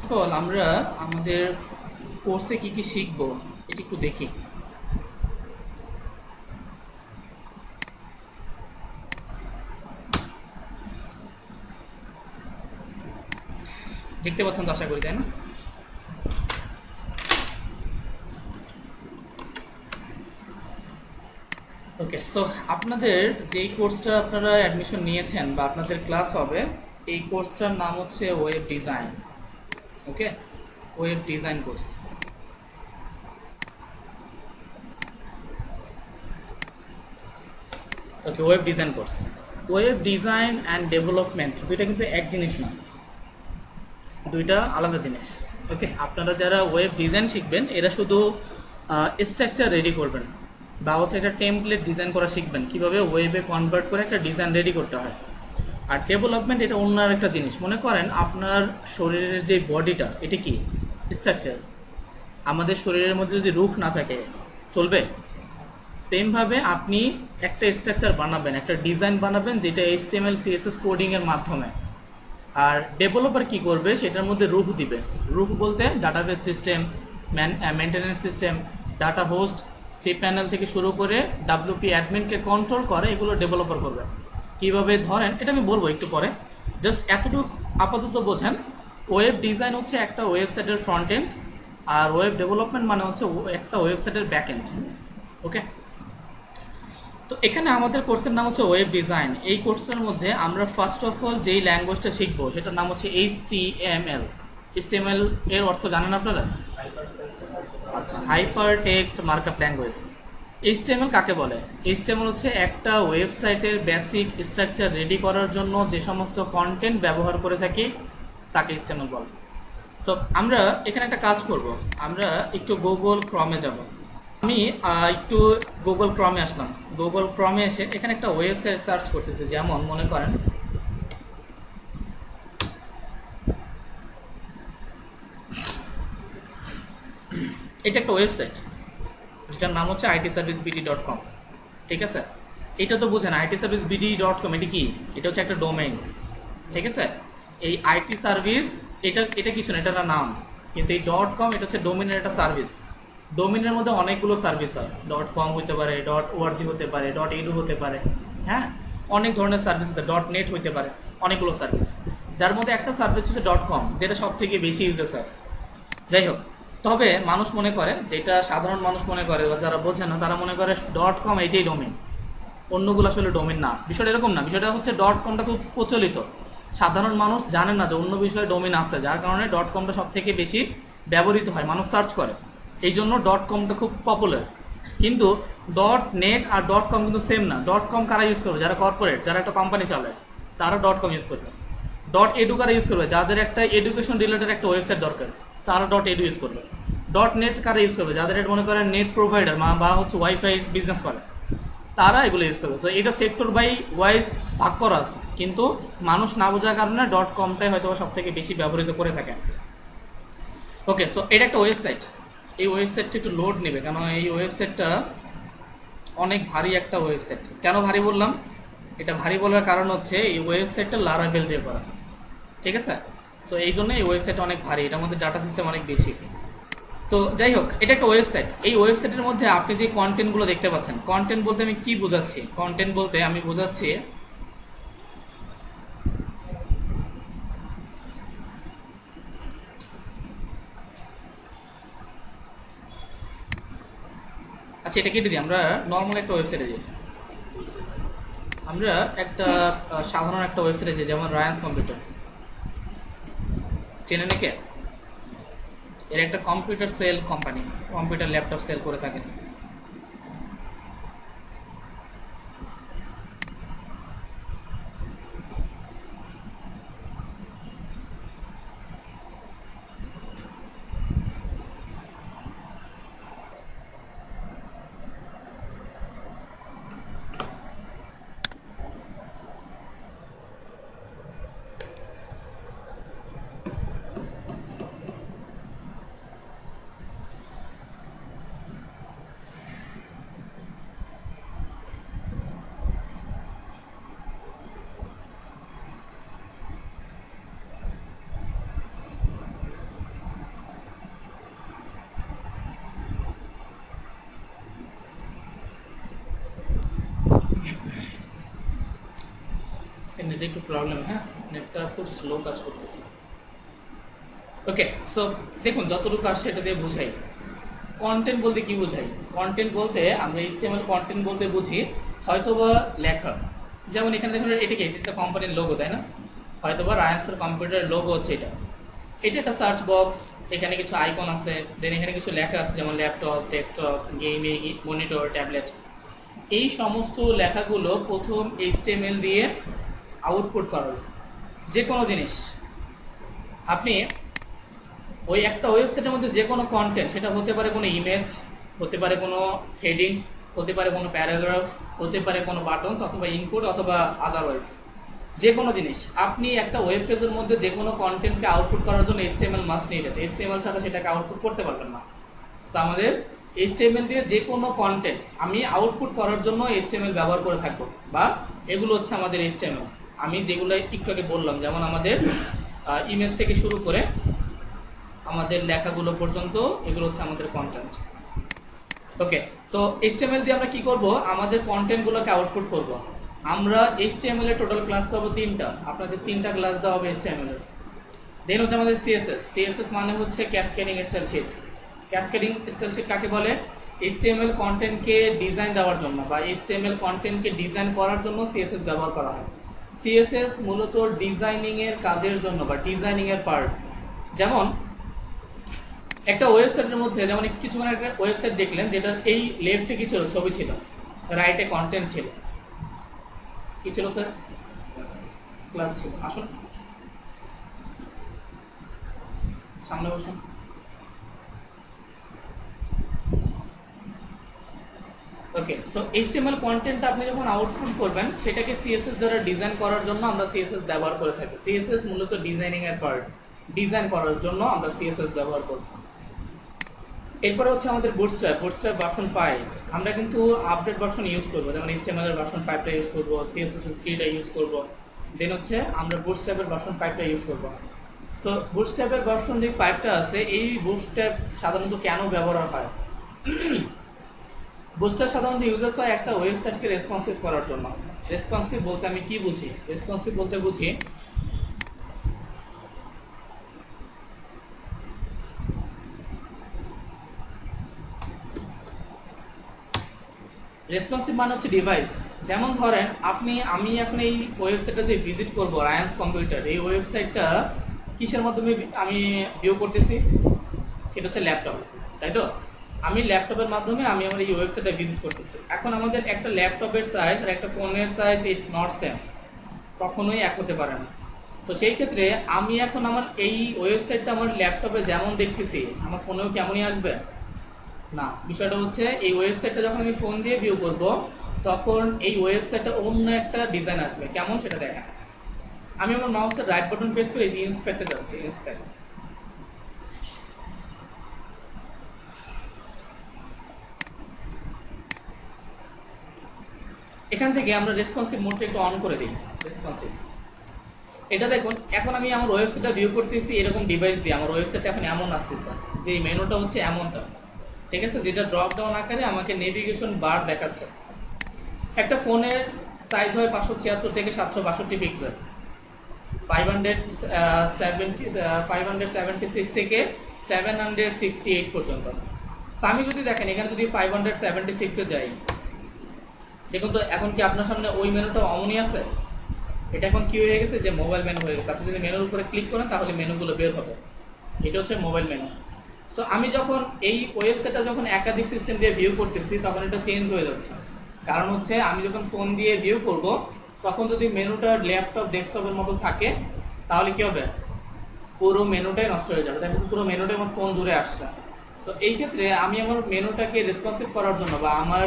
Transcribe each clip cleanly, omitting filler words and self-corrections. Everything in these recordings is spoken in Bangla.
ফল আমরা আমাদের কোর্সে কি কি শিখব এটি একটু দেখি। দেখতে পাচ্ছেন তো আশা করি, তাই না? ওকে, সো আপনাদের যেই কোর্সটা আপনারা অ্যাডমিশন নিয়েছেন বা আপনাদের ক্লাস হবে, এই কোর্সটার নাম হচ্ছে web design. Okay, web design course. Okay, web design course. Web design and development দুইটা কিন্তু এক জিনিস না, দুইটা আলাদা জিনিস। ওকে, আপনারা যারা ওয়েব ডিজাইন শিখবেন এরা শুধু স্ট্রাকচার রেডি করবেন বা হচ্ছে একটা টেমপ্লেট ডিজাইন করা শিখবেন, কিভাবে ওয়েবে কনভার্ট করে একটা ডিজাইন রেডি করতে হয়। আর ডেভেলপমেন্ট এটা অন্য একটা জিনিস। মনে করেন আপনার শরীরের যে বডিটা, এটা কি স্ট্রাকচার। আমাদের শরীরের মধ্যে যদি রুখ না থাকে চলবে? সেমভাবে আপনি একটা স্ট্রাকচার বানাবেন, একটা ডিজাইন বানাবেন যেটা HTML CSS কোডিংয়ের মাধ্যমে। আর ডেভেলপার কি করবে, সেটার মধ্যে রুহ দিবে। রুহ বলতে database system, maintenance system, data host, C panel থেকে শুরু করে WP অ্যাডমিনকে কন্ট্রোল করে, এগুলো ডেভেলপার করবে। কিভাবে ধরেন এটা আমি বলবো একটু পরে, জাস্ট এতটুকু আপাতত বোঝেন। ওয়েব ডিজাইন হচ্ছে একটা ওয়েবসাইটের ফ্রন্ট এন্ড, আর ওয়েব ডেভেলপমেন্ট মানে হচ্ছে একটা ওয়েবসাইটের ব্যাক এন্ড। ওকে, তো এখানে আমাদের কোর্সের নাম হচ্ছে ওয়েব ডিজাইন। এই কোর্সের মধ্যে আমরা ফার্স্ট অফ অল যেই ল্যাঙ্গুয়েজটা শিখবো সেটার নাম হচ্ছে HTML। HTML এর অর্থ জানেন আপনারা? আচ্ছা, hyper text markup language. HTML কাকে বলে? HTML হচ্ছে একটা ওয়েবসাইটের বেসিক স্ট্রাকচার রেডি করার জন্য যে সমস্ত কন্টেন্ট ব্যবহার করে থাকি তাকে HTML বলে। সো আমরা এখানে একটা কাজ করব, আমরা একটু গুগল ক্রমে যাব। আমি একটু গুগল ক্রমে আসলাম। গুগল ক্রমে এসে এখানে একটা ওয়েবসাইট সার্চ করতেছি, যেমন মনে করেন এটা একটা ওয়েবসাইট যেটার নাম হচ্ছে itservicebd.com। ঠিক আছে, এটা তো বুঝেন itservicebd.com এটা কি? এটা হচ্ছে একটা ডোমেইন। ঠিক আছে, এই আইটি সার্ভিস এটা এটা কিছু না, এটা একটা নাম। কিন্তু এই .com এটা হচ্ছে ডোমেইনের একটা সার্ভিস। ডোমেইনের মধ্যে অনেকগুলো সার্ভিস হয়, .com হতে পারে, .org হতে পারে, .edu হতে পারে, হ্যাঁ, অনেক ধরনের সার্ভিস হতে, .net হতে পারে, অনেকগুলো সার্ভিস। যার মধ্যে একটা সার্ভিস হচ্ছে .com, যেটা সব থেকে বেশি ইউজেস হয়। যাই হোক, তবে মানুষ মনে করে, যেটা সাধারণ মানুষ মনে করে বা যারা বোঝে না তারা মনে করে .com এইটাই ডোমেইন, অন্যগুলো আসলে ডোমেইন না। বিষয়টা এরকম না, বিষয়টা হচ্ছে .comটা খুব প্রচলিত। সাধারণ মানুষ জানে না যে অন্য বিষয়ে ডোমেইন আছে, যার কারণে .comটা সব থেকে বেশি ব্যবহৃত হয়, মানুষ সার্চ করে, এই জন্য .comটা খুব পপুলার। কিন্তু .net আর .com কিন্তু সেম না। .com কারা ইউজ করবে? যারা কর্পোরেট, যারা একটা কোম্পানি চালায়, তারা .com ইউজ করবে। .edu কারা ইউজ করবে? যাদের একটা এডুকেশন রিলেটেড একটা ওয়েবসাইট দরকার, তারা .edu ইউজ করবে। .net কারা ইউজ করবে? যাদের মনে করেন নেট প্রোভাইডার বা হচ্ছে ওয়াইফাই বিজনেস করে, তারা এগুলো ইউজ করবে। তো এটা সেক্টর বাই ওয়াইজ ভাগ করা আছে, কিন্তু মানুষ না বোঝার কারণে .comটাই হয়তো সব থেকে বেশি ব্যবহৃত করে থাকে। ওকে, সো এটা একটা ওয়েবসাইট। এই ওয়েবসাইটটা একটু লোড নেবে, কারণ এই ওয়েবসাইটটা অনেক ভারী একটা ওয়েবসাইট। কেন ভারী বললাম? এটা ভারী বলার কারণ হচ্ছে এই ওয়েবসাইটটা লারাভেল দিয়ে করা। ঠিক আছে, সো এই জন্য এই ওয়েবসাইটটা অনেক ভারী, এটার মধ্যে ডাটা সিস্টেম অনেক বেশি। তো যাই হোক, এটা একটা ওয়েবসাইট। এই ওয়েবসাইটের মধ্যে আপনি যে কন্টেন্টগুলো দেখতে পাচ্ছেন, কন্টেন্ট বলতে আমি কি বোঝাচ্ছি? কন্টেন্ট বলতে আমি বোঝাচ্ছি আচ্ছা, এটা কেটে দিই, আমরা নর্মাল একটা ওয়েবসাইটে যাই। আমরা একটা সাধারণ একটা ওয়েবসাইটে যাই, যেমন রায়ান্স কম্পিউটার। চেনে নাকি? এর একটা computer sell company, computer laptop sell করে থাকে। নেটে একটু প্রবলেম, হ্যাঁ নেটটা খুব স্লো কাজ করতেছে। ওকে, সো দেখুন যতটুকু আসছে এটা দিয়ে বুঝাই। কন্টেন্ট বলতে কি বুঝাই? কন্টেন্ট বলতে আমরা HTML কন্টেন্ট বলতে বুঝি হয়তোবা লেখা, যেমন এখানে দেখুন এটা কি, এটা একটা কোম্পানির লোগো, তাই না? হয়তোবা রায়ান্সের কম্পিউটারের লোগো হচ্ছে এটা। এটা একটা সার্চ বক্স, এখানে কিছু আইকন আছে, দেন এখানে কিছু লেখা আছে যেমন laptop, desktop, gaming, monitor, tablet. এই সমস্ত লেখাগুলো প্রথম HTML দিয়ে আউটপুট করা হয়েছে। যে কোনো জিনিস আপনি ওই একটা ওয়েবসাইটের মধ্যে যে কোনো কন্টেন্ট, সেটা হতে পারে কোনো ইমেজ, হতে পারে কোনো হেডিংস, হতে পারে কোনো প্যারাগ্রাফ, হতে পারে কোনো বাটনস অথবা ইনপুট অথবা আদারওয়াইজ যে কোনো জিনিস, আপনি একটা ওয়েব পেজের মধ্যে যে কোনো কন্টেন্টকে আউটপুট করার জন্য HTML মাস্ট নিডেড। HTML ছাড়া সেটাকে আউটপুট করতে পারবেন না। তো আমাদের HTML দিয়ে যে কোনো কন্টেন্ট আমি আউটপুট করার জন্য HTML ব্যবহার করে থাকবো, বা এগুলো হচ্ছে আমাদের HTML। আমি যেগুলো একটু আগে বললাম, যেমন আমাদের ইমেজ থেকে শুরু করে আমাদের লেখাগুলো পর্যন্ত, এগুলো হচ্ছে আমাদের কন্টেন্ট। ওকে, তো HTML দিয়ে আমরা কি করব? আমাদের কন্টেন্টগুলোকে আউটপুট করব। আমরা HTML এর টোটাল ক্লাস পাবো 3টা, আপনাদের 3টা ক্লাস দেওয়া হবে HTML এর। দেন হচ্ছে আমাদের CSS মানে হচ্ছে cascading style sheet. Cascading style sheet কাকে বলে? HTML কন্টেন্টকে ডিজাইন দেওয়ার জন্য বা HTML কন্টেন্টকে ডিজাইন করার জন্য CSS ব্যবহার করা হয়। CSS মূলত ডিজাইনিং এর কাজের জন্য বা ডিজাইনিং এর পার্ট। যেমন একটা ওয়েবসাইটের মধ্যে, যেমন কিছুক্ষণ একটা ওয়েবসাইট দেখলেন যেটার এই লেফটে কি ছিল? ছবি ছিল, রাইটে কন্টেন্ট ছিল। কি ছিল স্যার? ক্লাস ছিল। আসুন সামনে বসুন। ওকে, সো HTML কন্টেন্টটা আপনি যখন আউটপুট করবেন, সেটাকে CSS দ্বারা ডিজাইন করার জন্য আমরা CSS ব্যবহার করে থাকি। CSS মূলত ডিজাইনিং এর পার্ট, ডিজাইন করার জন্য আমরা CSS ব্যবহার করব। এরপরে হচ্ছে আমাদের বুটস্ট্র্যাপ ভার্সন 5। আমরা কিন্তু আপডেট ভার্সন ইউজ করবো, যেমন HTML এর ভার্সন 5টা ইউজ করবো, CSS এর 3টা ইউজ করবো। দেন হচ্ছে আমরা বুটস্ট্র্যাপের ভার্সন 5টা ইউজ করবো। সো বুটস্ট্র্যাপের ভার্সন যে 5টা আছে, এই বুটস্ট্র্যাপ সাধারণত কেন ব্যবহার হয়? বুটস্ট্র্যাপ সাধারণত ইউজেস হয় একটা ওয়েবসাইটকে রেসপন্সিভ করার জন্য। রেসপন্সিভ বলতে আমি কি বুঝি? রেসপন্সিভ বলতে বুঝি রেসপন্সিভ মানে হচ্ছে ডিভাইস। যেমন ধরেন আমি এখন এই ওয়েবসাইটটা যে ভিজিট করবো, রায়ান্স কম্পিউটার, এই ওয়েবসাইটটা কিসের মাধ্যমে আমি ভিউ করতেছি? সেটা হচ্ছে ল্যাপটপ, তাই তো? আমি ল্যাপটপের মাধ্যমে আমি আমার এই ওয়েবসাইটটা ভিজিট করতেছি। এখন আমাদের একটা ল্যাপটপের সাইজ আর একটা ফোনের সাইজ ইট নট সেম, কখনোই এক হতে পারে না। তো সেই ক্ষেত্রে আমি এখন আমার এই ওয়েবসাইটটা আমার ল্যাপটপে যেমন দেখতেছি, আমার ফোনেও কেমনই আসবে না। বিষয়টা হচ্ছে এই ওয়েবসাইটটা যখন আমি ফোন দিয়ে ভিউ করব, তখন এই ওয়েবসাইটটা অন্য একটা ডিজাইন আসবে। কেমন সেটা দেখেন। আমি আমার মাউসের রাইট বাটন প্রেস করে এই যে ইন্সপেক্টে যাচ্ছি, ইন্সপেক্ট। এখান থেকে আমরা রেসপন্সিভ মোডটা একটু অন করে দিই। রেসপন্সিভ, এটা দেখুন এখন আমি আমার ওয়েবসাইটটা ভিউ করতেছি এরকম ডিভাইস দিয়ে। আমার ওয়েবসাইটটা এখন এমন আসতেছে যে এই মেনুটা হচ্ছে এমনটা, ঠিক আছে, যেটা ড্রপ ডাউন আকারে আমাকে নেভিগেশন বার দেখাচ্ছে। একটা ফোনের সাইজ হয় 576 থেকে 762 পিক্সেল, 576 থেকে 768 পর্যন্ত। আমি যদি দেখেন এখানে যদি 576 এ যাই, দেখুন তো এখন কি আপনার সামনে ওই মেনুটা অমনই আছে? এটা এখন কি হয়ে গেছে? যে মোবাইল মেনু হয়ে গেছে। আপনি যদি মেনুর উপরে ক্লিক করেন তাহলে মেনুগুলো বের হবে। এটা হচ্ছে মোবাইল মেনু। সো আমি যখন এই ওয়েবসাইটটা যখন একাধিক সিস্টেম দিয়ে ভিউ করতেছি, তখন এটা চেঞ্জ হয়ে যাচ্ছে। কারণ হচ্ছে আমি যখন ফোন দিয়ে ভিউ করব, তখন যদি মেনুটা ল্যাপটপ ডেস্কটপের মতো থাকে, তাহলে কি হবে? পুরো মেনুটাই নষ্ট হয়ে যাবে। দেখা যাচ্ছে পুরো মেনুটাই আমার ফোন জুড়ে আসছে। সো এই ক্ষেত্রে আমি আমার মেনুটাকে রেসপন্সিভ করার জন্য বা আমার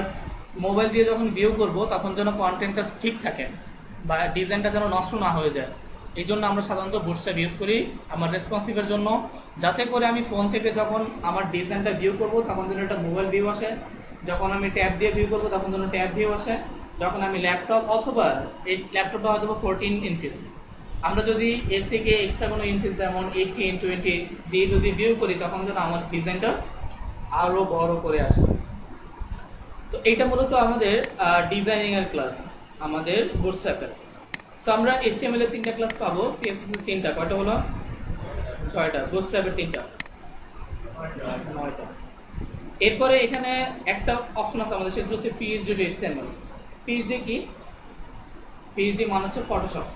মোবাইল দিয়ে যখন ভিউ করব, তখন যেন কন্টেন্টটা ঠিক থাকে বা ডিজাইনটা যেন নষ্ট না হয়ে যায়, এই জন্য আমরা সাধারণত বুটস্ট্র্যাপ ইউজ করি আমার রেসপন্সিভের জন্য, যাতে করে আমি ফোন থেকে যখন আমার ডিজাইনটা ভিউ করব, তখন যেন একটা মোবাইল ভিউ আসে। যখন আমি ট্যাব দিয়ে ভিউ করব, তখন যেন ট্যাব ভিউ আসে। যখন আমি ল্যাপটপ, অথবা এই ল্যাপটপটা হয়তো 14 ইঞ্চিস, আমরা যদি এর থেকে এক্সট্রা কোনো ইঞ্চিস যেমন 18, 20 দিয়ে যদি ভিউ করি, তখন যেন আমার ডিজাইনটা আরও বড় করে আসে। তো এইটা মূলত আমাদের ডিজাইনিং এর ক্লাস, আমাদের বুটস্ট্র্যাপের। সো আমরা HTML এর 3টা ক্লাস পাবো, CSS এর 3টা, কয়টা হলো? 6টা, Bootstrap এর 3টা, 9টা। এরপরে এখানে একটা অপশন আছে আমাদের, সেটা হচ্ছে PHP টু HTML। PHP কি? PHP মানে হচ্ছে ফটোশপ।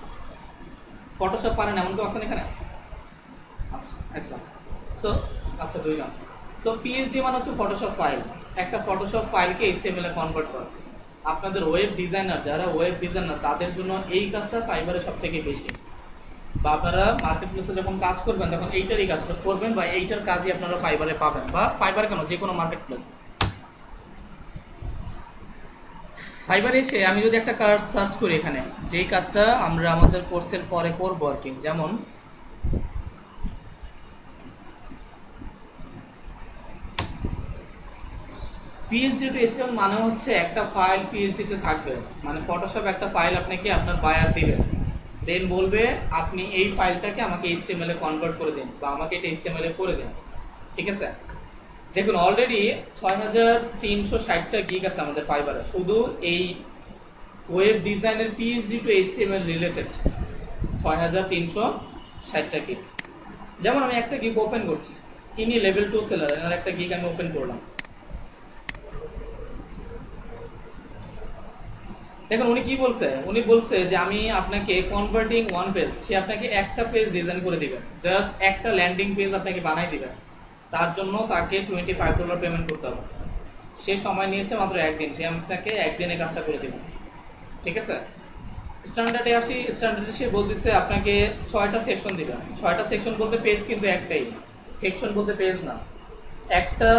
ফটোশপ পারেন এমন কেউ আছেন এখানে? আচ্ছা, একজন। সো আচ্ছা, দুইজন। সো PHP মানে হচ্ছে ফটোশপ ফাইল। একটা ফটোশপ ফাইলকে HTML এ কনভার্ট করা। আপনাদের ওয়েব ডিজাইনার, যারা ওয়েব ডিজাইনার, তাদের জন্য এই কাজটা ফাইবারে সব থেকে বেশি। বা আপনারা মার্কেট প্লেসে যখন কাজ করবেন তখন এইটারই কাজ করবেন, বা এইটার কাজই আপনারা ফাইবারে পাবেন, বা ফাইবার কেন, যে কোনো মার্কেট প্লেস। ফাইবারে এসে আমি যদি একটা কাজ সার্চ করি এখানে, যেই কাজটা আমরা আমাদের কোর্সের পরে করবো আর কি, যেমন PHP টু HTML মানে হচ্ছে একটা ফাইল PHP তে থাকবে, মানে ফটোশপ একটা ফাইল আপনাকে আপনার বায়ার দিবে, দেন বলবে আপনি এই ফাইলটাকে আমাকে HTML এ কনভার্ট করে দিন, বা আমাকে এটা HTML এ করে দিন। ঠিক আছে, দেখুন অলরেডি 6360টা গিগ আছে আমাদের ফাইবারে, শুধু এই ওয়েব ডিজাইনের PHP টু HTML রিলেটেড 6360টা গিগ। যেমন আমি একটা গিগ ওপেন করছি, ইনি লেভেল 2 সেলার, এনার একটা গিগ আমি ওপেন করলাম। দেখুন উনি কি বলছে, উনি বলছে যে আমি আপনাকে কনভার্টিং ওয়ান পেজ, সে আপনাকে একটা পেজ ডিজাইন করে দিবে, জাস্ট একটা ল্যান্ডিং পেজ আপনাকে বানাই দিবে। তার জন্য তাকে $25 পেমেন্ট করতে হবে। সে সময় নিয়েছে মাত্র একদিন, সে আপনাকে একদিনে কাজটা করে দিবে। ঠিক আছে, স্ট্যান্ডার্ডে আসি, স্ট্যান্ডার্ডে সে বলতেছে আপনাকে 6টা সেকশন দিবে। 6টা সেকশন বলতে পেজ কিন্তু একটাই, সেকশন বলতে পেজ না। একটা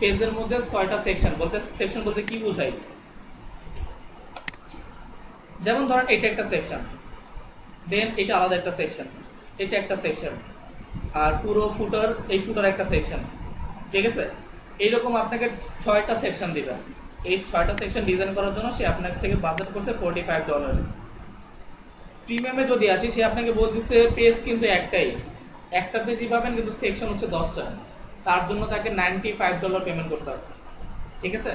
পেজের মধ্যে 6টা সেকশন বলতে, সেকশন বলতে কি বোঝায়, যেমন ধরেন এটা একটা সেকশন, দেন এটা আলাদা একটা সেকশন, এটা একটা সেকশন, আর পুরো ফুটার, এই ফুটার একটা সেকশন। ঠিক আছে, এইরকম আপনাকে 6টা সেকশন দিবে। এই 6টা সেকশন ডিজাইন করার জন্য সে আপনার থেকে বাজেট করছে $45। প্রিমিয়ামে যদি আসি, সে আপনাকে বলতেছে পেজ কিন্তু একটাই, একটা পেজই পাবেন, কিন্তু সেকশন হচ্ছে 10টা। তার জন্য তাকে $95 পেমেন্ট করতে হবে। ঠিক আছে,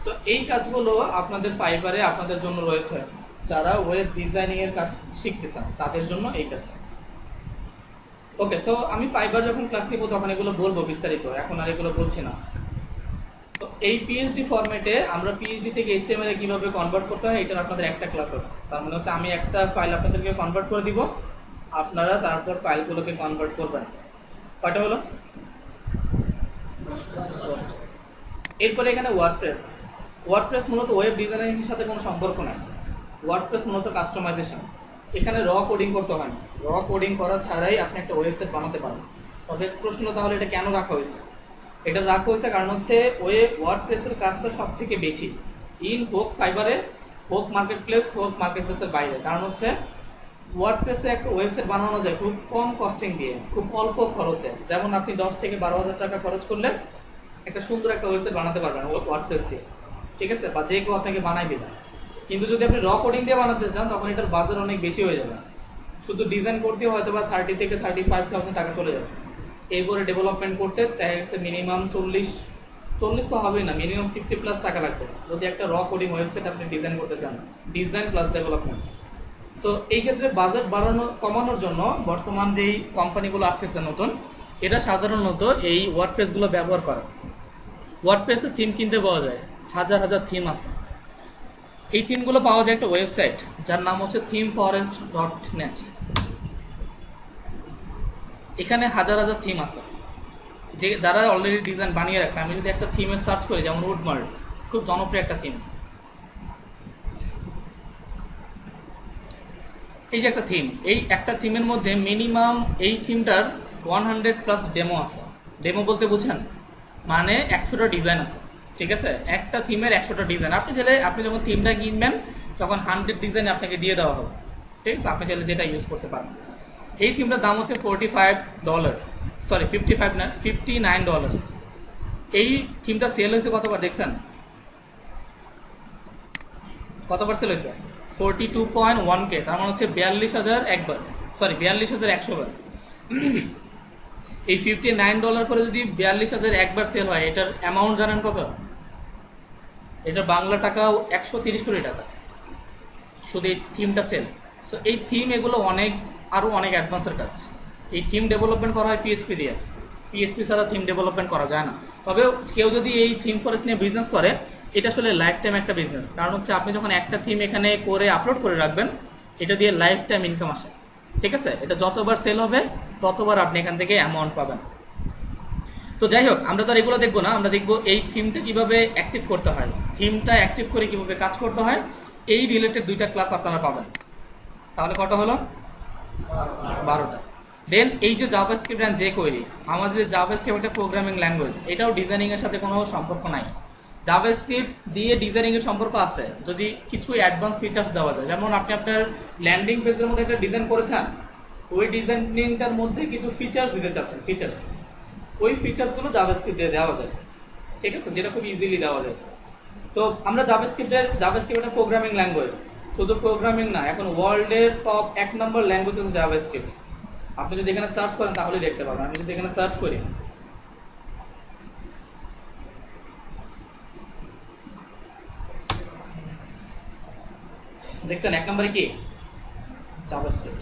সো এই কাজগুলো আপনাদের ফাইবারে আপনাদের জন্য রয়েছে, যারা ওয়েব ডিজাইনিং এর কাজ শিখতেছেন তাদের জন্য এই কাজটা। ওকে, সো আমি ফাইবার যখন ক্লাস নিব তখন এগুলো বলবো বিস্তারিত, এখন আর এগুলো বলছি না। তো এই পিএইচডি ফরম্যাটে আমরা পিএইচডি থেকে এইচটিএমএল এ কিভাবে কনভার্ট করতে হয়, এটার আপনাদের একটা ক্লাস আছে। তার মানে হচ্ছে আমি একটা ফাইল আপনাদেরকে কনভার্ট করে দিব, আপনারা তারপর ফাইলগুলোকে কনভার্ট করবেন। কয়টা হলো? 10টা। এরপরে এখানে ওয়ার্ডপ্রেস। ওয়ার্ডপ্রেস মূলত ওয়েব ডিজাইনিং সাথে কোনো সম্পর্ক নাই। ওয়ার্ডপ্রেস মূলত কাস্টমাইজেশন। এখানে র কোডিং করতে হয় না, র কোডিং করা ছাড়াই আপনি একটা ওয়েবসাইট বানাতে পারেন। তবে প্রশ্ন তাহলে এটা কেন রাখা হয়েছে? এটা রাখা হয়েছে কারণ হচ্ছে ওয়ার্ডপ্রেসের কাজটা সব থেকে বেশি, হোক ফাইবারে, হোক মার্কেট প্লেস, হোক মার্কেট প্লেসের বাইরে। কারণ হচ্ছে ওয়ার্ডপ্রেসে একটা ওয়েবসাইট বানানো যায় খুব কম কস্টিং দিয়ে, খুব অল্প খরচে। যেমন আপনি 10 থেকে 12,000 টাকা খরচ করলে একটা সুন্দর একটা ওয়েবসাইট বানাতে পারবেন ওয়ার্ডপ্রেস দিয়ে। ঠিক আছে, বা যে কেউ আপনাকে বানাই দেবে। কিন্তু যদি আপনি র কোডিং দিয়ে বানাতে চান তখন এটার বাজার অনেক বেশি হয়ে যাবে। শুধু ডিজাইন করতে হয়তো বা 30 থেকে 35,000 টাকা চলে যাবে। এরপরে ডেভেলপমেন্ট করতে দেখা গেছে মিনিমাম 40 তো হবেই না, মিনিমাম 50+ টাকা লাগবে যদি একটা র কোডিং ওয়েবসাইট আপনি ডিজাইন করতে চান, ডিজাইন প্লাস ডেভেলপমেন্ট। সো এই ক্ষেত্রে বাজেট কমানোর জন্য বর্তমান যেই কোম্পানিগুলো আসতেছে নতুন, এটা সাধারণত এই ওয়ার্ডপ্রেসগুলো ব্যবহার করে। ওয়ার্ডপ্রেসের থিম কিনতে পাওয়া যায়, হাজার হাজার থিম আছে। এই থিমগুলো পাওয়া যায় একটা ওয়েবসাইট যার নাম হচ্ছে themeforest.net। এখানে হাজার হাজার থিম আছে, যে যারা অলরেডি ডিজাইন বানিয়ে রাখছে। আমি যদি একটা থিমের সার্চ করি, যেমন উডমার্ড, খুব জনপ্রিয় একটা থিম। এই যে একটা থিম, এই একটা থিমের মধ্যে মিনিমাম এই থিমটার 100+ ডেমো আছে। ডেমো বলতে বুঝেন, মানে 100টা ডিজাইন আছে। ঠিক আছে, একটা থিমের 100টা ডিজাইন। আপনি যখন থিমটা কিনবেন তখন 100 ডিজাইন আপনাকে দিয়ে দেওয়া হবে। ঠিক আছে, আপনি চাইলে যেটা ইউজ করতে পারেন। এই থিমটার দাম হচ্ছে $45, সরি $59। এই থিমটা সেল হয়েছে কতবার দেখছেন? কতবার সেল হয়েছে? 42.1K, তার মানে হচ্ছে 42,000 একবার, সরি 42,100 বার। এই $59 করে যদি 42,000 একবার সেল হয়, এটার অ্যামাউন্ট জানেন কত? এটার বাংলা টাকা 130 কোটি টাকা, শুধু এই থিমটা সেল। সো এই থিম এগুলো আরও অনেক অ্যাডভান্সের কাজ। এই থিম ডেভেলপমেন্ট করা হয় পিএইচপি দিয়ে, পিএইচপি ছাড়া থিম ডেভেলপমেন্ট করা যায় না। তবে কেউ যদি এই থিম ফরেস্ট নিয়ে বিজনেস করে, এটা আসলে লাইফ টাইম একটা বিজনেস। কারণ হচ্ছে আপনি যখন একটা থিম এখানে করে আপলোড করে রাখবেন, এটা দিয়ে লাইফ টাইম ইনকাম আসে, ঠিক আছে? এটা যতবার সেল হবে ততবার আপনি এখান থেকে অ্যামাউন্ট পাবেন। তো যাই হোক, আমরা তো আর এগুলো দেখবো না, আমরা দেখবো এই থিমটা কিভাবে অ্যাক্টিভ করতে হয়, থিমটা অ্যাক্টিভ করে কিভাবে কাজ করতে হয়, এই রিলেটেড 2টা ক্লাস আপনারা পাবেন। তাহলে কটা হলো? 12টা। দেন এই যে জাভাস্ক্রিপ্ট অ্যান্ড jQuery, আমাদের জাভাস্ক্রিপ্ট একটা প্রোগ্রামিং ল্যাঙ্গুয়েজ, এটাও ডিজাইনিং এর সাথে কোনো সম্পর্ক নাই। জাভাস্ক্রিপ্ট দিয়ে ডিজাইনিং এর সম্পর্ক আছে যদি কিছু অ্যাডভান্স ফিচার্স দেওয়া যায়। যেমন আপনি আপনার ল্যান্ডিং পেজের মধ্যে একটা ডিজাইন করেছেন, ওই ডিজাইনিংটার মধ্যে কিছু ফিচার্স দিতে চাচ্ছেন, ফিচার্স, ওই ফিচার্সগুলো জাভাস্ক্রিপ্ট দিয়ে দেওয়া যায়, ঠিক আছে? যেটা খুব ইজিলি দেওয়া যায়। তো আমরা জাভাস্ক্রিপ্টের প্রোগ্রামিং ল্যাঙ্গুয়েজ, শুধু প্রোগ্রামিং না, এখন ওয়ার্ল্ডের টপ 1 নম্বর ল্যাঙ্গুয়েজ হচ্ছে জাভাস্ক্রিপ্ট। আপনি যদি এখানে সার্চ করেন তাহলে দেখতে পাবেন। আমি যদি এখানে সার্চ করি, দেখছেন 1 নম্বরে কি? জাভাস্ক্রিপ্ট।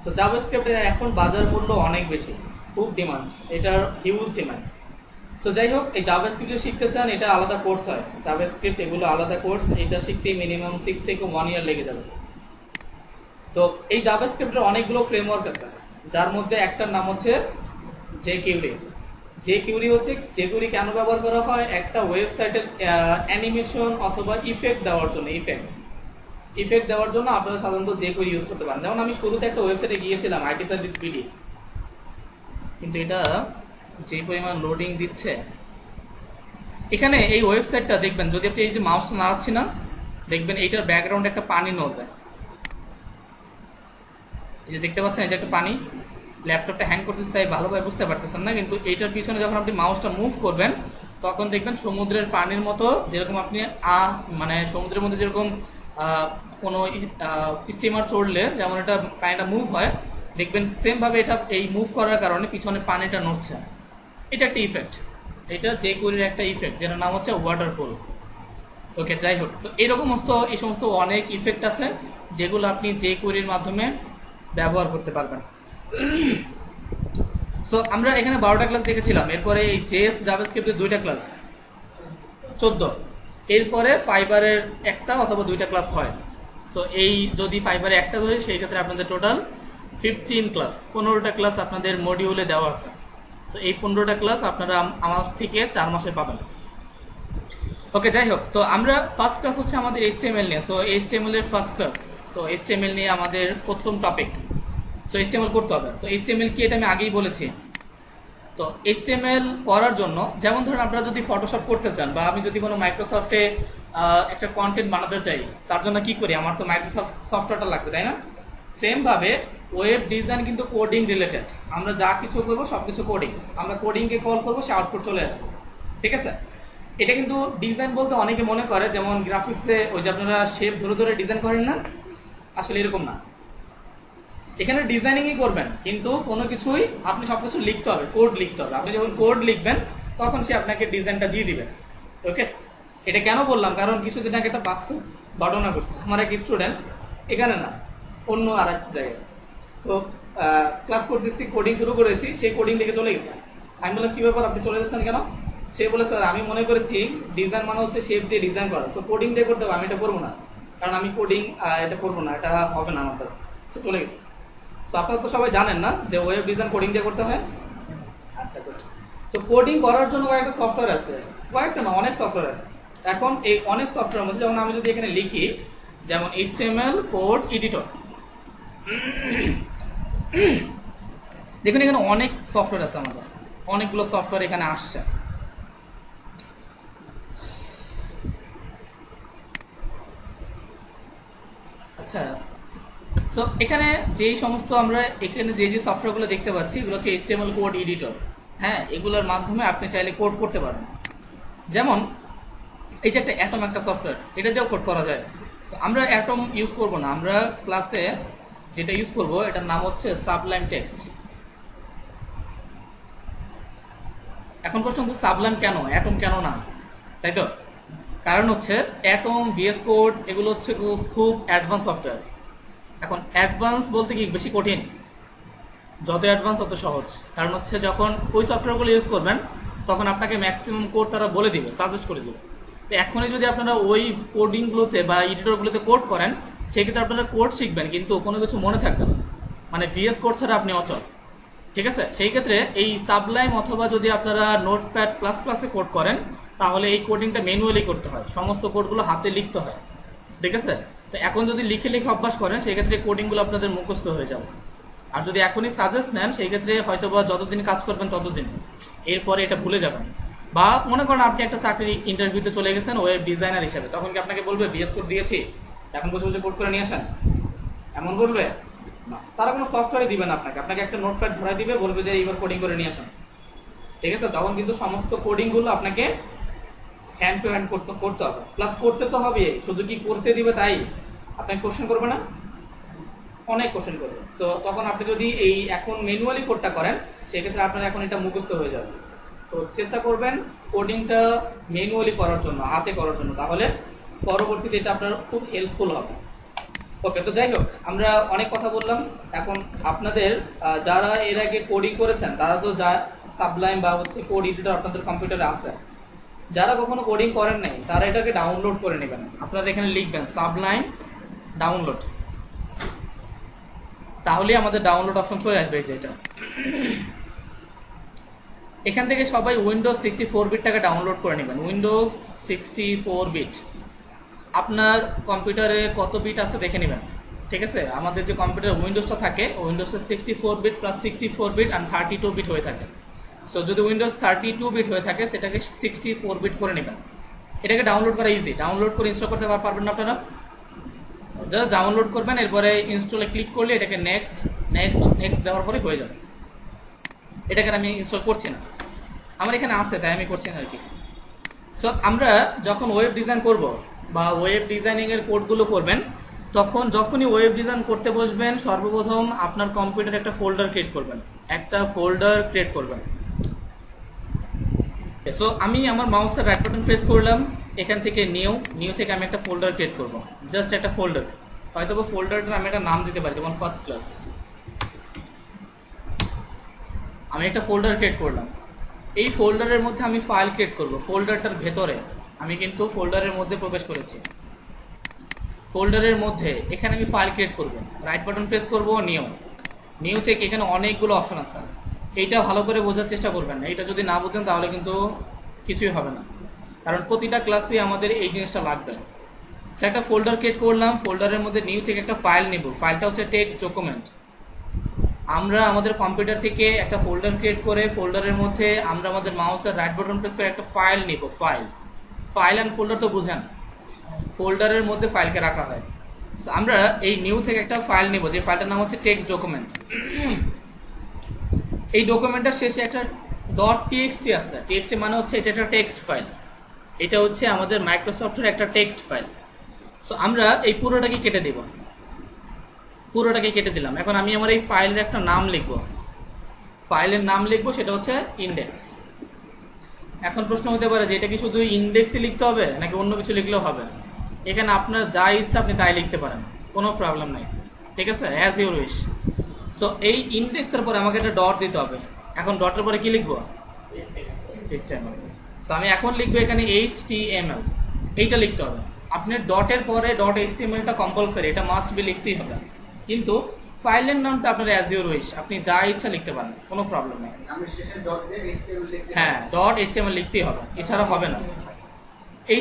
সো জাভাস্ক্রিপ্টের এখন বাজার মূল্য অনেক বেশি, খুব ডিমান্ড, এটার হিউজ ডিমান্ড। সো যাই হোক, এই জাভাস্ক্রিপ্ট শিখতে চান, এটা আলাদা কোর্স হয়, জাভাস্ক্রিপ্ট এগুলো আলাদা কোর্স, এটা শিখতে মিনিমাম 6 থেকে 1 ইয়ার লেগে যাবে। তো এই জাভাস্ক্রিপ্টের অনেকগুলো ফ্রেমওয়ার্ক আছে, যার মধ্যে একটার নাম হচ্ছে jQuery। jQuery হচ্ছে, jQuery কেন ব্যবহার করা হয়? একটা ওয়েবসাইটের অ্যানিমেশন অথবা ইফেক্ট দেওয়ার জন্য, ইফেক্ট দেওয়ার জন্য আপনারা সাধারণত jQuery ইউজ করতে পারেন। যেমন আমি শুরুতে একটা ওয়েবসাইটে গিয়েছিলাম, আইটি সার্ভিস বিডি, কিন্তু এটা যে পরিমাণ লোডিং দিচ্ছে, এখানে এই ওয়েবসাইটটা দেখবেন, যদি আপনি এই যে মাউসটা নাড়াচ্ছি না, দেখবেন এইটার ব্যাকগ্রাউন্ডে একটা পানি নড়বে, এই যে দেখতে পাচ্ছেন, এই যে একটা পানি, ল্যাপটপটা হ্যাং করতেছে তাই ভালোভাবে বুঝতে পারতেছেন না, কিন্তু এইটার পিছনে যখন আপনি মাউসটা মুভ করবেন তখন দেখবেন সমুদ্রের পানির মতো, যেরকম আপনি মানে সমুদ্রের মধ্যে যেরকম কোনো স্টিমার চড়লে যেমন এটা পানিটা মুভ হয়, দেখবেন সেম ভাবে এটা এই মুভ করার কারণে পিছনে পানিটা নড়ছে। এটা একটা ইফেক্ট, এটা jQuery একটা ইফেক্ট, যেটার নাম হচ্ছে ওয়াটারপুল। ওকে, যাই হোক, তো এই সমস্ত অনেক ইফেক্ট আছে যেগুলো আপনি jQuery-র মাধ্যমে ব্যবহার করতে পারবেন। সো আমরা এখানে 12টা ক্লাস দেখেছিলাম, এরপরে এই জেএস জাভাস্ক্রিপ্টের 2টা ক্লাস, 14। এরপরে ফাইবারের একটা অথবা 2টা ক্লাস হয়। সো এই যদি ফাইবারে একটা ধরে, সেই ক্ষেত্রে আপনাদের টোটাল 15 ক্লাস, 15টা ক্লাস আপনাদের মডিউলে দেওয়া আছে। সো এই 15টা ক্লাস আপনারা আমার থেকে 4 মাসে পাবেন। ওকে, যাই হোক, তো আমরা ফার্স্ট ক্লাস হচ্ছে আমাদের HTML নিয়ে। সো HTML এর ফার্স্ট ক্লাস, সো HTML নিয়ে আমাদের প্রথম টপিক। সো HTML করতে হবে। তো HTML কি, এটা আমি আগেই বলেছি। তো HTML করার জন্য, যেমন ধরুন আপনারা যদি ফটোশপ করতে চান, বা আমি যদি কোনো মাইক্রোসফটে একটা কন্টেন্ট বানাতে চাই, তার জন্য কি করি? আমার তো মাইক্রোসফট সফটওয়্যারটা লাগবে, তাই না? সেম ভাবে ওয়েব ডিজাইন কিন্তু কোডিং রিলেটেড। আমরা যা কিছু করবো সবকিছু কোডিং, আমরা কোডিংকে কল করবো, সে আউটপুট চলে আসবে, ঠিক আছে? এটা কিন্তু ডিজাইন বলতে অনেকে মনে করে যেমন গ্রাফিক্সে ওই যে আপনারা শেপ ধরে ধরে ডিজাইন করেন না, আসলে এরকম না। এখানে ডিজাইনিংই করবেন, কিন্তু কোনো কিছুই আপনি সবকিছু লিখতে হবে, কোড লিখতে হবে। আপনি যখন কোড লিখবেন তখন সে আপনাকে ডিজাইনটা দিয়ে দিবে। ওকে, এটা কেন বললাম? কারণ কিছুদিন আগে একটা বাস্তব ঘটনা করছে। আমার এক স্টুডেন্ট, এখানে না, অন্য আর এক জায়গায়, সো ক্লাস করতেছি, কোডিং শুরু করেছি, সেই কোডিং দেখে চলে গেছে। আমি বললাম কি ব্যাপার, আপনি চলে যাচ্ছেন কেন? সে বলে, স্যার আমি মনে করেছি ডিজাইন মানে হচ্ছে শেপ দিয়ে ডিজাইন করা, সো কোডিং দিয়ে করতে হবে, আমি এটা করবো না, কারণ আমি কোডিং এটা করবো না, এটা হবে না আমার দ্বারা। সে চলে গেছে। সো আপনারা তো সবাই জানেন না যে ওয়েব ডিজাইন কোডিং দিয়ে করতে হয়। আচ্ছা, গুড। তো কোডিং করার জন্য কয়েকটা সফটওয়্যার আছে, কয়েকটা না, অনেক সফটওয়্যার আছে। এখন এই অনেক সফটওয়্যার মধ্যে, যেমন আমি যদি এখানে লিখি, যেমন HTML কোড এডিটর, দেখুন এখানে অনেক সফটওয়্যার আছে, আমাদের অনেকগুলো সফটওয়্যার এখানে আসছে। আচ্ছা, সো এখানে যেই সমস্ত আমরা এখানে যে সফটওয়্যারগুলো দেখতে পাচ্ছি, এগুলো হচ্ছে HTML কোড এডিটর। হ্যাঁ, এগুলোর মাধ্যমে আপনি চাইলে কোড করতে পারেন। যেমন এই যে একটা অ্যাটম, একটা সফটওয়্যার, এটা দিয়েও কোড করা যায়। সো আমরা অ্যাটম ইউজ করব না, আমরা ক্লাসে যেটা ইউজ করব এটার নাম হচ্ছে সাবলাইম টেক্সট। এখন প্রশ্ন হচ্ছে সাবলাইম কেন, অ্যাটম কেন না, তাই তো? কারণ হচ্ছে অ্যাটম, VS কোড এগুলো হচ্ছে খুব অ্যাডভান্স সফটওয়্যার। এখন অ্যাডভান্স বলতে কি বেশি কঠিন, যত অ্যাডভান্স তত সহজ। কারণ হচ্ছে যখন ওই সফটওয়্যারগুলো ইউজ করবেন তখন আপনাকে ম্যাক্সিমাম কোড তারা বলে দিবে, সাজেস্ট করে দিবে। তো এখনই যদি আপনারা ওই কোডিংগুলোতে বা এডিটরগুলোতে কোড করেন, সেক্ষেত্রে আপনারা কোড শিখবেন কিন্তু কোনো কিছু মনে থাকবে না, মানে ভিএস কোড ছাড়া আপনি অচল। ঠিক আছে, সেই ক্ষেত্রে এই সাবলাইম অথবা যদি আপনারা নোটপ্যাড প্লাস প্লাসে কোড করেন, তাহলে এই কোডিংটা ম্যানুয়ালি করতে হয়, সমস্ত কোডগুলো হাতে লিখতে হয়। ঠিক আছে, তো এখন যদি লিখে লিখে অভ্যাস করেন সেক্ষেত্রে কোডিংগুলো আপনাদের মুখস্থ হয়ে যাবে। আর যদি এখনই সাজেস্ট নেন সেই ক্ষেত্রে হয়তো বা যতদিন কাজ করবেন ততদিন, এরপরে এটা ভুলে যাবেন। বা মনে করেন আপনি একটা চাকরি ইন্টারভিউতে চলে গেছেন ওয়েব ডিজাইনার হিসেবে, তখন কি আপনাকে বলবে ভিএস কোড দিয়েছি এখন বসে বসে কোড করে নিয়ে আসেন, এমন বলবে না। তারা কোনো সফটওয়্যারই দিবে না আপনাকে, আপনাকে একটা নোটপ্যাড ধরাই দিবে, বলবে যে এইবার কোডিং করে নিয়ে আসেন। ঠিক আছে, তখন কিন্তু সমস্ত কোডিংগুলো আপনাকে হ্যান্ড টু হ্যান্ড করতে হবে, প্লাস করতে তো হবে। শুধু কি করতে দিবে তাই আপনাকে কোশ্চেন করবে না, অনেক কোশ্চেন করবে। সো তখন আপনি যদি এই এখন ম্যানুয়ালি কোডটা করেন সেক্ষেত্রে আপনার এখন এটা মুখস্থ হয়ে যাবে। তো চেষ্টা করবেন কোডিংটা ম্যানুয়ালি করার জন্য, হাতে করার জন্য, তাহলে পরবর্তীতে এটা আপনার খুব হেল্পফুল হবে। ওকে, তো যাই হোক, আমরা অনেক কথা বললাম। এখন আপনাদের যারা এর আগে কোডিং করেছেন তারা তো যা সাবলাইম বা হচ্ছে কোড এডিটর আপনাদের কম্পিউটারে আছে, যারা কখনো কোডিং করেন নাই তারা এটাকে ডাউনলোড করে নেবেন। আপনারা এখানে লিখবেন সাবলাইম ডাউনলোড, তাহলে আমাদের ডাউনলোড অপশন চলে আসবে। যেটা এখান থেকে সবাই উইন্ডোজ 64 বিটটাকে ডাউনলোড করে নেবেন। উইন্ডোজ 64 বিট আপনার কম্পিউটারে কত বিট আছে দেখে নেবেন। ঠিক আছে, আমাদের যে কম্পিউটার উইন্ডোজটা থাকে উইন্ডোজের 64 বিট প্লাস 64 বিট আর 32 বিট হয়ে থাকে। সো যদি উইন্ডোজ 32 বিট হয়ে থাকে সেটাকে 64 বিট করে নেবেন। এটাকে ডাউনলোড করা ইজি, ডাউনলোড করে ইনস্টল করতে পারবেন না আপনারা, জাস্ট ডাউনলোড করবেন, এরপরে ইনস্টলে ক্লিক করলে এটাকে নেক্সট নেক্সট নেক্সট দেওয়ার পরে হয়ে যাবে। এটাকে আমি ইনস্টল করছি না, আমার এখানে আছে তাই আমি করছি না আর কি। সো আমরা যখন ওয়েব ডিজাইন করব বা ওয়েব ডিজাইনিংয়ের কোডগুলো করবেন, তখন যখনই ওয়েব ডিজাইন করতে বসবেন সর্বপ্রথম আপনার কম্পিউটারে একটা ফোল্ডার ক্রিয়েট করবেন। সো আমি আমার মাউসের রাইট বাটন প্রেস করলাম, এখান থেকে নিউ থেকে আমি একটা ফোল্ডার ক্রিয়েট করব, জাস্ট একটা ফোল্ডার। হয়তো ফোল্ডারটার আমি একটা নাম দিতে পারি, যেমন ফার্স্ট ক্লাস। আমি একটা ফোল্ডার ক্রিয়েট করলাম, এই ফোল্ডারের মধ্যে আমি ফাইল ক্রিয়েট করব। ফোল্ডারটার ভেতরে আমি কিন্তু ফোল্ডারের মধ্যে প্রবেশ করেছি, ফোল্ডারের মধ্যে এখানে আমি ফাইল ক্রিয়েট করব। রাইট বাটন প্রেস করব, নিউ থেকে এখানে অনেকগুলো অপশন আছে, এইটা ভালো করে বোঝার চেষ্টা করবেন। এইটা যদি না বোঝেন তাহলে কিন্তু কিছুই হবে না, কারণ প্রতিটা ক্লাসে আমাদের এই জিনিসটা লাগবে। সে একটা ফোল্ডার ক্রিয়েট করলাম, ফোল্ডারের মধ্যে নিউ থেকে একটা ফাইল নিব, ফাইলটা হচ্ছে টেক্সট ডকুমেন্ট। আমরা আমাদের কম্পিউটার থেকে একটা ফোল্ডার ক্রিয়েট করে ফোল্ডারের মধ্যে আমরা আমাদের মাউসের রাইট বাটন প্রেস করে একটা ফাইল নিব। ফাইল অ্যান্ড ফোল্ডার তো বুঝেন, ফোল্ডারের মধ্যে ফাইলকে রাখা হয়। সো আমরা এই নিউ থেকে একটা ফাইল নিব, যে ফাইলটার নাম হচ্ছে টেক্সট ডকুমেন্ট। এই ডকুমেন্টটার শেষে একটা .txt আছে, টিএক্সটি মানে হচ্ছে এটা একটা টেক্সট ফাইল, এটা হচ্ছে আমাদের মাইক্রোসফটের একটা টেক্সট ফাইল। সো আমরা এই পুরোটাকে কেটে দিলাম। এখন আমি আমার এই ফাইলের একটা নাম লিখব, সেটা হচ্ছে ইন্ডেক্স। এখন প্রশ্ন হতে পারে যে এটা কি শুধু ইন্ডেক্সই লিখতে হবে নাকি অন্য কিছু লিখলেও হবে? এখানে আপনার যা ইচ্ছা আপনি তাই লিখতে পারেন, কোনো প্রবলেম নাই। ঠিক আছে, অ্যাজ ইউর উইশ। সো এই ইন্ডেক্সের পরে আমাকে একটা ডট দিতে হবে। এখন ডটের পরে কি লিখবো? HTML। সো আমি এখন লিখবো এখানে HTML, এইটা লিখতে হবে। আপনি ডটের পরে .htmlটা কম্পালসারি, এটা মাস্ট বি লিখতেই হবে। কিন্তু ফাইলের নামটা আপনার অ্যাজ ইউর উইশ, আপনি যা ইচ্ছা লিখতে পারেন, কোনো প্রবলেম নেই। হ্যাঁ, .html লিখতেই হবে, এছাড়া হবে না।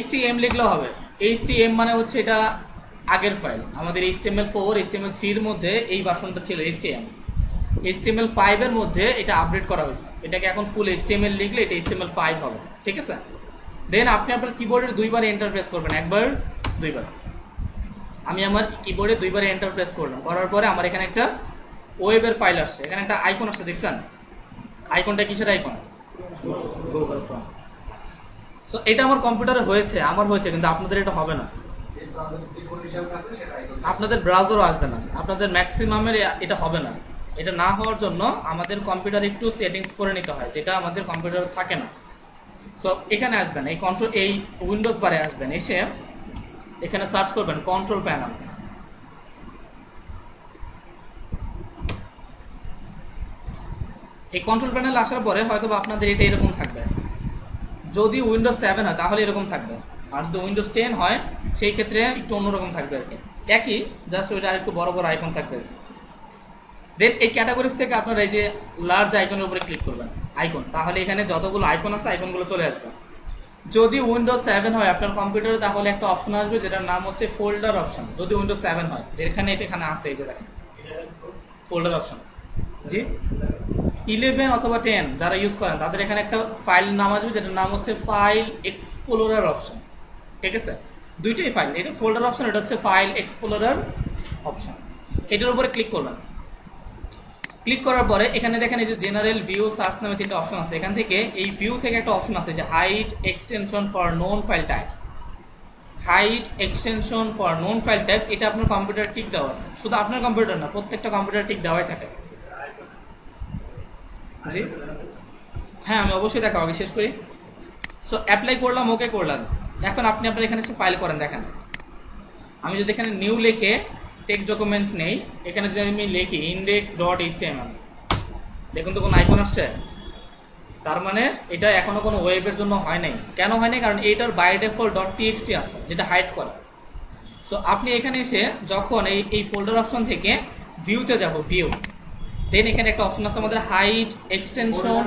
HTML লিখলেও হবে। HTML মানে হচ্ছে এটা আগের ফাইল, আমাদের HTML4 HTML3 এর মধ্যে এই ভার্সনটা ছিল HTML5 এর মধ্যে এটা আপডেট করা হয়েছে, এটাকে এখন ফুল HTML লিখলে এটা HTML5 হবে। ঠিক আছে, দেন আপনি আপনার কিবোর্ডের দুইবার এন্টার প্রেস করবেন, একবার দুইবার। আমি আমার কিবোর্ডে দুইবার এন্টার প্রেস করলাম, করার পরে আমার এখানে একটা ওয়েবের ফাইল আসছে, এখানে একটা আইকন আসছে, দেখছেন আইকনটা? কিসের আইকন? Google Chrome. সো এটা আমার কম্পিউটারে হয়েছে, কিন্তু আপনাদের এটা হবে না, আপনাদের ব্রাউজারও আসবে না, আপনাদের ম্যাক্সিমামের এটা হবে না। এটা না হওয়ার জন্য আমাদের কম্পিউটার একটু সেটিংস করে নিতে হয়, যেটা আমাদের কম্পিউটারে থাকে না। সো এখানে আসবেন, এই উইন্ডোজ বারে আসবেন, এসে এখানে সার্চ করবেন কন্ট্রোল প্যানেল। এই কন্ট্রোল প্যানেল আসার পরে হয়তো আপনাদের এটা এরকম থাকবে, যদি উইন্ডোজ 7 হয় তাহলে এরকম থাকবে, আর যদি উইন্ডোজ 10 হয় সেই ক্ষেত্রে একটু অন্যরকম থাকবে আর কি, একই জাস্ট ওইটা আরেকটু বড় বড় আইকন থাকবে আর কি। দেন এই ক্যাটাগরিজ থেকে আপনারা এই যে লার্জ আইকনের উপরে ক্লিক করবেন আইকন, তাহলে এখানে যতগুলো আইকন আছে আইকনগুলো চলে আসবে। যদি উইন্ডোজ 7 হয় আপনার কম্পিউটারে তাহলে একটা অপশন আসবে যেটার নাম হচ্ছে ফোল্ডার অপশন, যদি উইন্ডোজ 7 হয়, যেখানে এখানে আছে এই যে দেখেন ফোল্ডার অপশন। জি 11 অথবা 10 যারা ইউজ করেন তাদের এখানে একটা ফাইল নাম আসবে যেটার নাম হচ্ছে ফাইল এক্সপ্লোরার অপশন, ঠিক আছে? দুইটাই ফাইল, এটা ফোল্ডার অপশন, এটা হচ্ছে ফাইল এক্সপ্লোরার অপশন। এটার উপরে ক্লিক করবেন। ক্লিক করার পরে এখানে দেখেন এই যে জেনারেল ভিউ সার্চ নামে তিনটা অপশন আছে, এখান থেকে এই ভিউ থেকে একটা অপশন আছে যে hide extension for known file types. Hide extension for known file types, এটা আপনার কম্পিউটার টিক দেওয়া আছে, শুধু আপনার কম্পিউটার না প্রত্যেকটা কম্পিউটার টিক দেওয়াই থাকে। জি হ্যাঁ আমি অবশ্যই দেখাবো, আগে শেষ করি। সো অ্যাপ্লাই করলাম, ওকে করলাম। এখন আপনি আপনার এখানে এসে ফাইল করেন। দেখেন আমি যদি এখানে নিউ লিখে টেক্সট ডকুমেন্ট নেই, এখানে যদি আমি লিখি index.html, দেখুন তো কোনো আইকন আসছে, তার মানে এটা এখনো কোনো ওয়েবের জন্য হয় নাই। কেন হয় নাই? কারণ এইটার বাই ডিফল্ট .txt আছে যেটা হাইড করা। সো আপনি এখানে এসে যখন এই ফোল্ডার অপশন থেকে ভিউতে যাব, ভিউ, দেন এখানে একটা অপশন আছে আমাদের হাইড এক্সটেনশন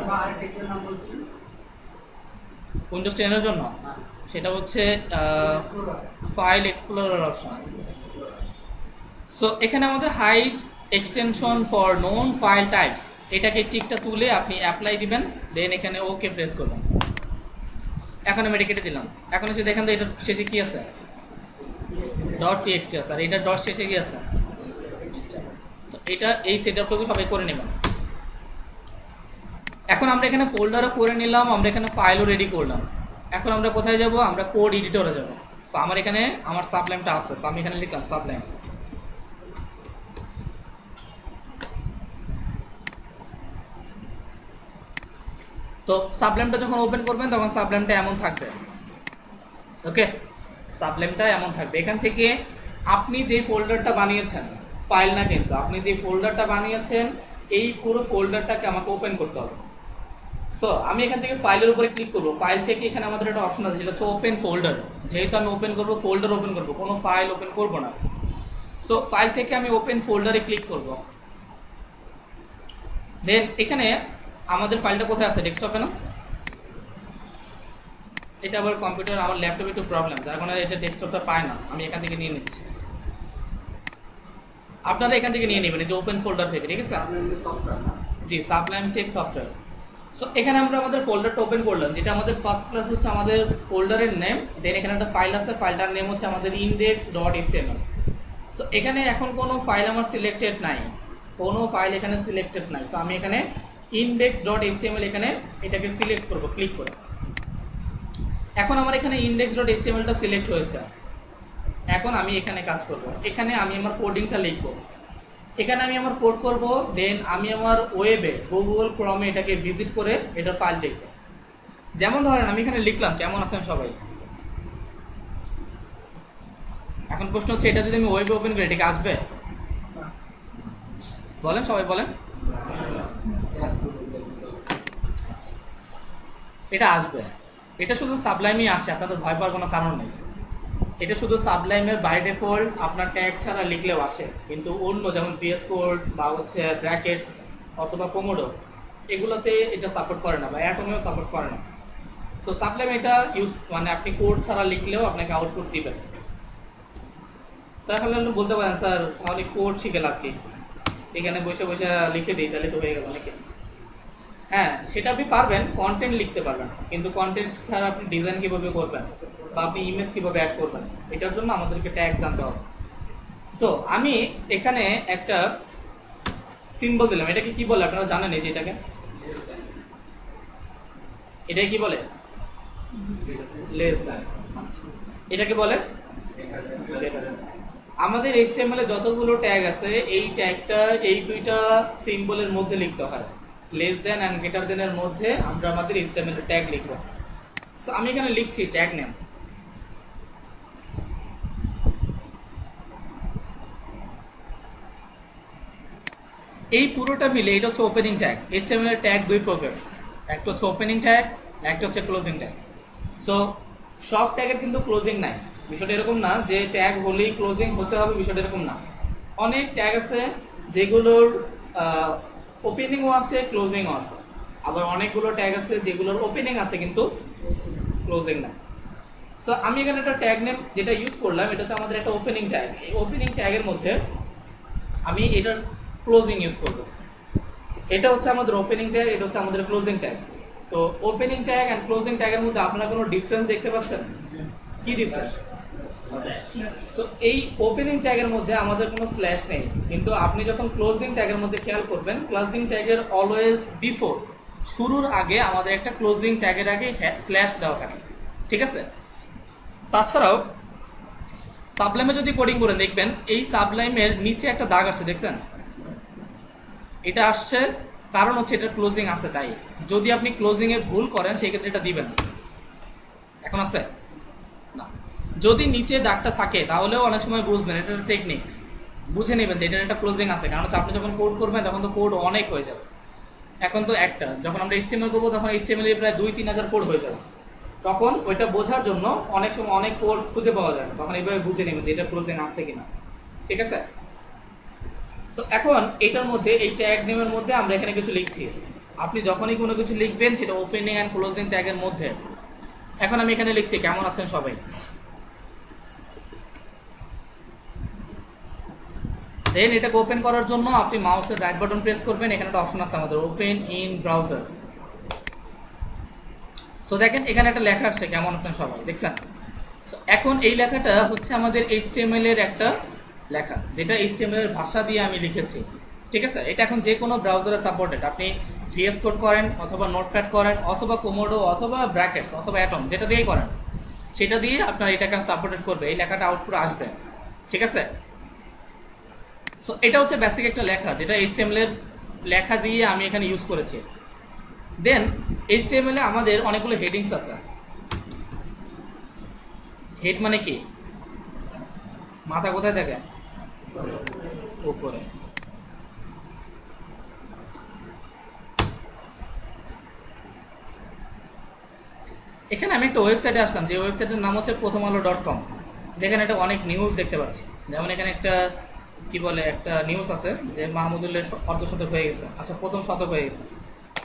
উইন্ডোজ 10 এর জন্য, সেটা হচ্ছে ফাইল এক্সপ্লোরার অপশন। সো এখানে আমাদের hide extension for known file types, এটাকে টিকটা তুলে আপনি অ্যাপ্লাই দিবেন, দেন এখানে ওকে প্রেস করবেন। এখন আমি এটা কেটে দিলাম। এখন এসে দেখেন তো এটা শেষে কি আছে, .txt আছে, আর এটা ডট শেষে কি আছে, তো এটা এই সেটআপটুকু সবাই করে নেবেন। এখন আমরা এখানে ফোল্ডারও করে নিলাম, আমরা এখানে ফাইলও রেডি করলাম। এখন আমরা কোথায় যাব? আমরা কোড এডিটরে যাব। সো আমার এখানে আমার সাবলাইমটা আছে, সো আমি এখানে লিখলাম সাবলাইম। তো সাবলাইমটা যখন ওপেন করবেন তখন সাবলাইমটা এমন থাকবে, ওকে? সাবলাইমটা এমন থাকবে। এখান থেকে আপনি যে ফোল্ডারটা বানিয়েছেন, ফাইল না কিন্তু, আপনি যে ফোল্ডারটা বানিয়েছেন এই পুরো ফোল্ডারটাকে আমাকে ওপেন করতে হবে। সো আমি এখান থেকে ফাইলের উপরে ক্লিক করব। ফাইল থেকে এখানে আমাদের একটা অপশন আছে যেটা হচ্ছে ওপেন ফোল্ডার। যেহেতু আমি ওপেন করব, ফোল্ডার ওপেন করব, কোনো ফাইল ওপেন করব না। সো ফাইল থেকে আমি ওপেন ফোল্ডারে ক্লিক করব। দেন এখানে আমাদের ফাইলটা কোথায় আছে? ডেস্কটপে না? এটা আবার কম্পিউটার, আমার ল্যাপটপে একটু প্রবলেম, যার কারণে এটা ডেস্কটপটা পায় না। আমি এখান থেকে নিয়ে নিচ্ছি, আপনারা এখান থেকে নিয়ে নেবেন এই যে ওপেন ফোল্ডার থেকে, ঠিক আছে? জি সাবলাইম টেক্সট সফটওয়্যার। সো এখানে আমরা আমাদের ফোল্ডারটা ওপেন করলাম, যেটা আমাদের ফার্স্ট ক্লাস হচ্ছে আমাদের ফোল্ডারের নেম। দেন এখানে একটা ফাইল আছে, ফাইলটার নেম হচ্ছে আমাদের index.html। সো এখানে এখন কোনো ফাইল আমার সিলেক্টেড নাই, কোনো ফাইল এখানে সিলেক্টেড নাই। সো আমি এখানে index.html এখানে এটাকে সিলেক্ট করব ক্লিক করে। এখন আমার এখানে index.html-টা সিলেক্ট হয়েছে। এখন আমি এখানে কাজ করব, এখানে আমি আমার কোডিংটা লিখব, এখানে আমি আমার কোড করব। দেন আমি আমার ওয়েবে গুগল ক্রমে এটাকে ভিজিট করে এটা ফাইল দেখব। যেমন ধরেন আমি এখানে লিখলাম, কেমন আছেন সবাই। এখন প্রশ্ন হচ্ছে এটা যদি আমি ওয়েবে ওপেন করি এটা কি আসবে? বলেন সবাই বলেন। এটা আসবে, এটা শুধু সাবলাইমই আসে, আপনাদের ভয় পাওয়ার কোনো কারণ নেই। এটা শুধু সাবলাইমের বাই ডিফল্ট আপনার ট্যাগ ছাড়া লিখলেও আসে, কিন্তু অন্য যেমন VS কোড বা হচ্ছে ব্র্যাকেটস অথবা কোমোডো এগুলোতে এটা সাপোর্ট করে না, বা অ্যাটমেও সাপোর্ট করে না। সো সাবলাইম এটা ইউজ মানে আপনি কোড ছাড়া লিখলেও আপনাকে আউটপুট দিবেন। তাহলে আপনি বলতে পারেন স্যার তাহলে কোড শিখে লাভ কি, এখানে বসে বসে লিখে দিই তাহলে তো হয়ে গেল নাকি? হ্যাঁ সেটা আপনি পারবেন, কন্টেন্ট লিখতে পারবেন, কিন্তু কন্টেন্ট ছাড়া আপনি ডিজাইন কিভাবে করবেন বা আপনি ইমেজ কিভাবে অ্যাড করবেন এটার জন্য আমাদেরকে ট্যাগ জানতে হবে। সো আমি এখানে একটা সিম্বল দিলাম, এটাকে কি বলে আপনারা জানেন? এই যে এটাকে, এটাকে কি বলে? Less than. এটাকে বলে গ্রেটার দ্যান। আমাদের HTML এ যতগুলো ট্যাগ আছে এই ট্যাগটা এই দুইটা সিম্বলের মধ্যে লিখতে হয়। Less than and greater than এর মধ্যে আমরা আমাদের HTML এর ট্যাগ লিখব। সো আমি এখানে লিখছি ট্যাগ নেম। এই পুরোটা মিলে এটা হচ্ছে ওপেনিং ট্যাগ। HTML এর ট্যাগ দুই প্রকার, একটা হচ্ছে ওপেনিং ট্যাগ, একটা হচ্ছে ক্লোজিং ট্যাগ। সো সব ট্যাগের কিন্তু ক্লোজিং নাই, বিষয়টা এরকম না যে ট্যাগ হলেই ক্লোজিং হতে হবে, বিষয়টা এরকম না। অনেক ট্যাগ আছে যেগুলোর ওপেনিংও আছে, ক্লোজিংও আছে, আবার অনেকগুলো ট্যাগ আছে যেগুলোর ওপেনিং আছে কিন্তু ক্লোজিং নাই। সো আমি এখানে একটা ট্যাগ নেম যেটা ইউজ করলাম, এটা হচ্ছে আমাদের একটা ওপেনিং ট্যাগ। এই ওপেনিং ট্যাগের মধ্যে আমি এটার ক্লোজিং ইউজ করব। এটা হচ্ছে আমাদের ওপেনিং ট্যাগ, এটা হচ্ছে আমাদের ক্লোজিং ট্যাগ। তো ওপেনিং ট্যাগ এন্ড ক্লোজিং ট্যাগের মধ্যে আপনারা কোনো ডিফারেন্স দেখতে পাচ্ছেন? কি ডিফারেন্স? সো এই ওপেনিং ট্যাগের মধ্যে আমাদের কোনো স্ল্যাশ নেই, কিন্তু আপনি যখন ক্লোজিং ট্যাগের মধ্যে খেয়াল করবেন, ক্লোজিং ট্যাগের অলওয়েজ বিফোর, শুরুর আগে আমাদের একটা ক্লোজিং ট্যাগের আগে স্ল্যাশ দেওয়া থাকে, ঠিক আছে? তাছাড়াও সাবলাইমে যদি কোডিং করে দেখবেন, এই সাবলাইমের নিচে একটা দাগ আসছে, দেখছেন? এটা আসছে কারণ হচ্ছে এটা ক্লোজিং আছে তাই। যদি আপনি ক্লোজিং এ ভুল করেন সেই ক্ষেত্রে এটা দিবেন। এখন আছে না, যদি নিচে দাগটা থাকে তাহলেও অনেক সময় বুঝবেন, এটা একটা টেকনিক, বুঝে নেবেন যে এটার একটা ক্লোজিং আছে। কারণ হচ্ছে আপনি যখন কোড করবেন তখন তো কোড অনেক হয়ে যাবে। এখন তো একটা, যখন আমরা HTML করবো তখন HTML এর প্রায় 2-3 হাজার কোড হয়ে যাবে। তখন ওইটা বোঝার জন্য অনেক সময় অনেক কোড খুঁজে পাওয়া যায়, তখন এইভাবে বুঝে নেবেন যে এটা ক্লোজিং আছে কিনা, ঠিক আছে? সো এখন এটার মধ্যে এই ট্যাগ নেমের মধ্যে আমরা এখানে কিছু লিখছি। আপনি যখনই কোনো কিছু লিখবেন সেটা ওপেনিং অ্যান্ড ক্লোজিং ট্যাগের মধ্যে। এখন আমি এখানে লিখছি কেমন আছেন সবাই। দেন এটাকে ওপেন করার জন্য আপনি মাউসের রাইট বাটন প্রেস করবেন, এখানে একটা অপশন আছে আমাদের ওপেন ইন ব্রাউজার। সো দেখেন এখানে একটা লেখা আসছে কেমন আছেন সবাই, দেখছেন? সো এখন এই লেখাটা হচ্ছে আমাদের HTML এর একটা লেখা, যেটা HTML এর ভাষা দিয়ে আমি লিখেছি, ঠিক আছে? এটা এখন যে কোনো ব্রাউজারে সাপোর্টেড। আপনি VS কোড করেন অথবা নোটপ্যাড করেন অথবা কোমোডো অথবা ব্র্যাকেটস অথবা অ্যাটম, যেটা দিয়েই করেন সেটা দিয়ে আপনার এটাকে সাপোর্টেড করবে, এই লেখাটা আউটপুট আসবে, ঠিক আছে? সো এটা হচ্ছে বেসিক একটা লেখা, যেটা HTML এর লেখা দিয়ে আমি এখানে ইউজ করেছি। দেন HTML এ আমাদের অনেকগুলো হেডিংস আছে। হেড মানে কি? মাথা কোথায় থাকে? উপরে। এখানে আমি একটা ওয়েবসাইটে আসলাম, যে ওয়েবসাইটের নাম হচ্ছে prothomalo.com, যেখানে একটা অনেক নিউজ দেখতে পাচ্ছি। যেমন এখানে একটা কি বলে একটা নিউজ আছে যে মাহমুদুল্লাহ অর্ধশতক হয়ে গেছে, আচ্ছা প্রথম শতক হয়ে গেছে।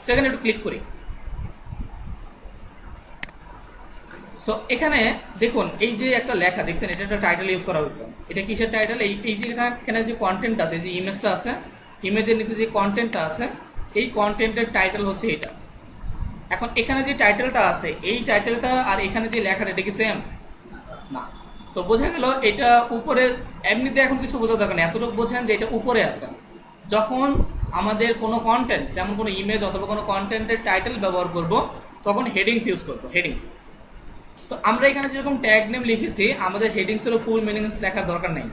সেখানে একটু ক্লিক করি। সো এখানে দেখুন এই যে একটা লেখা দেখছেন, এটা একটা টাইটেল ইউজ করা হয়েছে। এটা কিসের টাইটেল? এই যে এখানে যে কন্টেন্ট আছে, যে ইমেজটা আছে, ইমেজের নিচে যে কন্টেন্টটা আছে, এই কন্টেন্টের টাইটেল হচ্ছে এটা। এখন এখানে যে টাইটেলটা আছে, এই টাইটেলটা আর এখানে যে লেখাটা, এটা কি সেম না? তো বোঝা গেল এটা উপরে। এমনিতে এখন কিছু বোঝা দরকার নেই, এতটুকু বোঝেন যে এটা উপরে আছে। যখন আমাদের কোনো কন্টেন্ট, যেমন কোনো ইমেজ অথবা কোনো কন্টেন্টের টাইটেল ব্যবহার করব, তখন হেডিংস ইউজ করব, হেডিংস। তো আমরা এখানে যেরকম ট্যাগ নেম লিখেছি, আমাদের হেডিংসেরও ফুল মিনিংস লেখার দরকার নেই।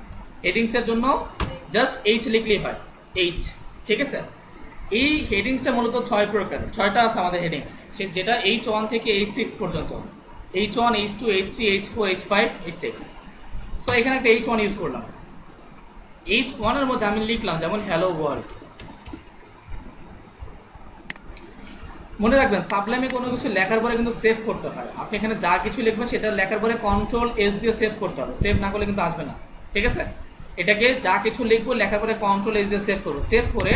হেডিংসের জন্য জাস্ট H লিখলেই হয়, H, ঠিক আছে? এই হেডিংসটা মূলত 6 প্রকার, 6টা আছে আমাদের হেডিংস, যেটা H1 থেকে H6 পর্যন্ত। H1, H2, H3, H4, H5, H6। So এখানে একটা H1 ইউজ করলাম। H1 এর মধ্যে আমি লিখলাম যেমন হ্যালো ওয়ার্ল্ড। মনে রাখবেন সাবলাইমে কোনো কিছু লেখার পরে কিন্তু সেভ করতে হয়। আপনি এখানে যা কিছু লিখবেন সেটা লেখার পরে Ctrl+S দিয়ে সেভ করতে হবে, সেভ না করলে কিন্তু আসবে না, ঠিক আছে? এটাকে যা কিছু লিখবো লেখার পরে Ctrl+S দিয়ে সেভ করবো। সেভ করে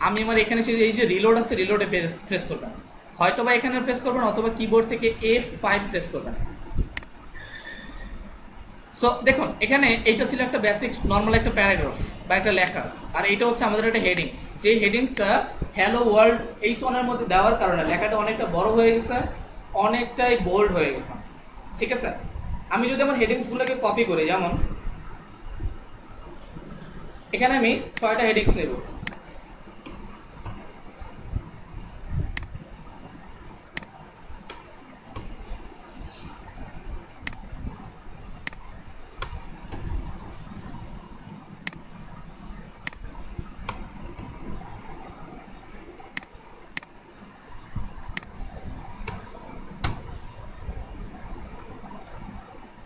আমি আমার এখানে এই যে রিলোড আছে, রিলোডে প্রেস করবেন, হয়তো বা এখানে প্রেস করবেন অথবা কিবোর্ড থেকে F5 প্রেস করবেন। সো দেখুন এখানে এইটা ছিল একটা বেসিক নর্মাল একটা প্যারাগ্রাফ বা একটা লেখা, আর এটা হচ্ছে আমাদের একটা হেডিংস। যে হেডিংসটা হ্যালো ওয়ার্ল্ড H1 এর মধ্যে দেওয়ার কারণে লেখাটা অনেকটা বড় হয়ে গেছে, অনেকটাই বোল্ড হয়ে গেছে, ঠিক আছে? আমি যদি আমার হেডিংসগুলোকে কপি করি, যেমন এখানে আমি 6টা হেডিংস নেব।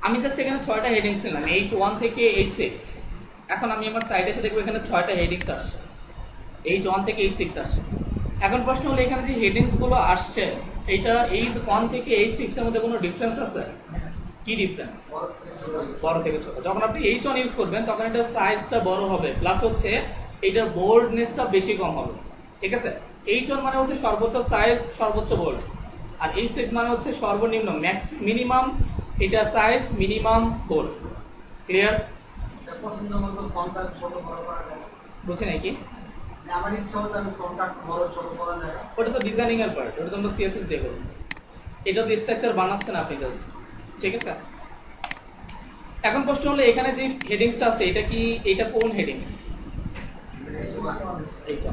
আমি জাস্ট এখানে 6টা হেডিংস নিলাম, H1 থেকে H6। এখন আমি আমার সাইডে এসে দেখবো এখানে 6টা হেডিংস আসছে। H1 থেকে H6 আসছে। এখন প্রশ্ন হলো এখানে যে হেডিংস গুলো আসছে এটা H1 থেকে H6 এর মধ্যে কোনো ডিফারেন্স আছে? কি ডিফারেন্স? বড় থেকে ছোট। যখন আপনি H1 ইউজ করবেন তখন এটা সাইজটা বড় হবে, প্লাস হচ্ছে এটার বোল্ডনেসটা বেশি কম হবে। ঠিক আছে, H1 মানে হচ্ছে সর্বোচ্চ সাইজ, সর্বোচ্চ বোল্ড, আর H6 মানে হচ্ছে সর্বনিম্ন মিনিমাম এটা সাইজ, মিনিমাম বোল্ড। ক্লিয়ার? পছন্দ মতো ফন্টটা ছোট বড় করা যায়, বুঝছেন নাকি? আমার ইচ্ছা মতো আমি ফন্টটা বড় ছোট করা যায়। ওটা তো ডিজাইনিং এর পার্ট, ওটা তো আমরা সিএসএস দিয়ে করব। এটা তো স্ট্রাকচার বানাচ্ছেন আপনি জাস্ট। ঠিক আছে, এখন প্রশ্ন হলো এখানে যে হেডিংসটা আছে এটা কি, এটা কোন হেডিংস? এইটা।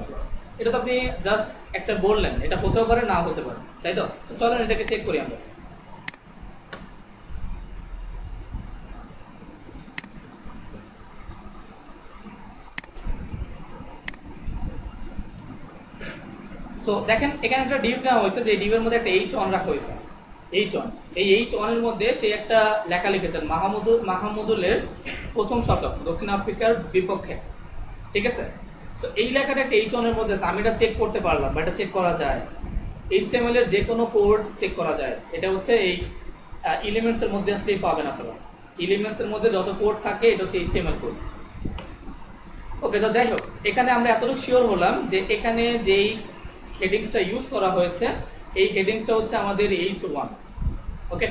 এটা তো আপনি জাস্ট একটা বললেন, এটা হতেও পারে না হতে পারে, তাই তো? তো চলেন এটাকে চেক করি আমরা। সো দেখেন এখানে একটা ডিভ নেওয়া হয়েছে, যে ডিভের মধ্যে একটা H1 রাখা হয়েছে। H1, এই H1 এর মধ্যে সে একটা লেখা লিখেছেন মাহমুদুলের প্রথম শতক দক্ষিণ আফ্রিকার বিপক্ষে। ঠিক আছে, সো এই লেখাটা একটা H1 এর মধ্যে আছে, আমি এটা চেক করতে পারলাম বা এটা চেক করা যায়। HTML এর যে কোনো কোড চেক করা যায়, এটা হচ্ছে এই এলিমেন্টস এর মধ্যে আসলেই পাবেন আপনারা। এলিমেন্টস এর মধ্যে যত কোড থাকে এটা হচ্ছে HTML কোড। ওকে, তো যাই হোক এখানে আমরা এতটুকু শিওর হলাম যে এখানে যেই হেডিংসটা ইউজ করা হয়েছে এই হেডিংসটা হচ্ছে আমাদের H1। ওকে,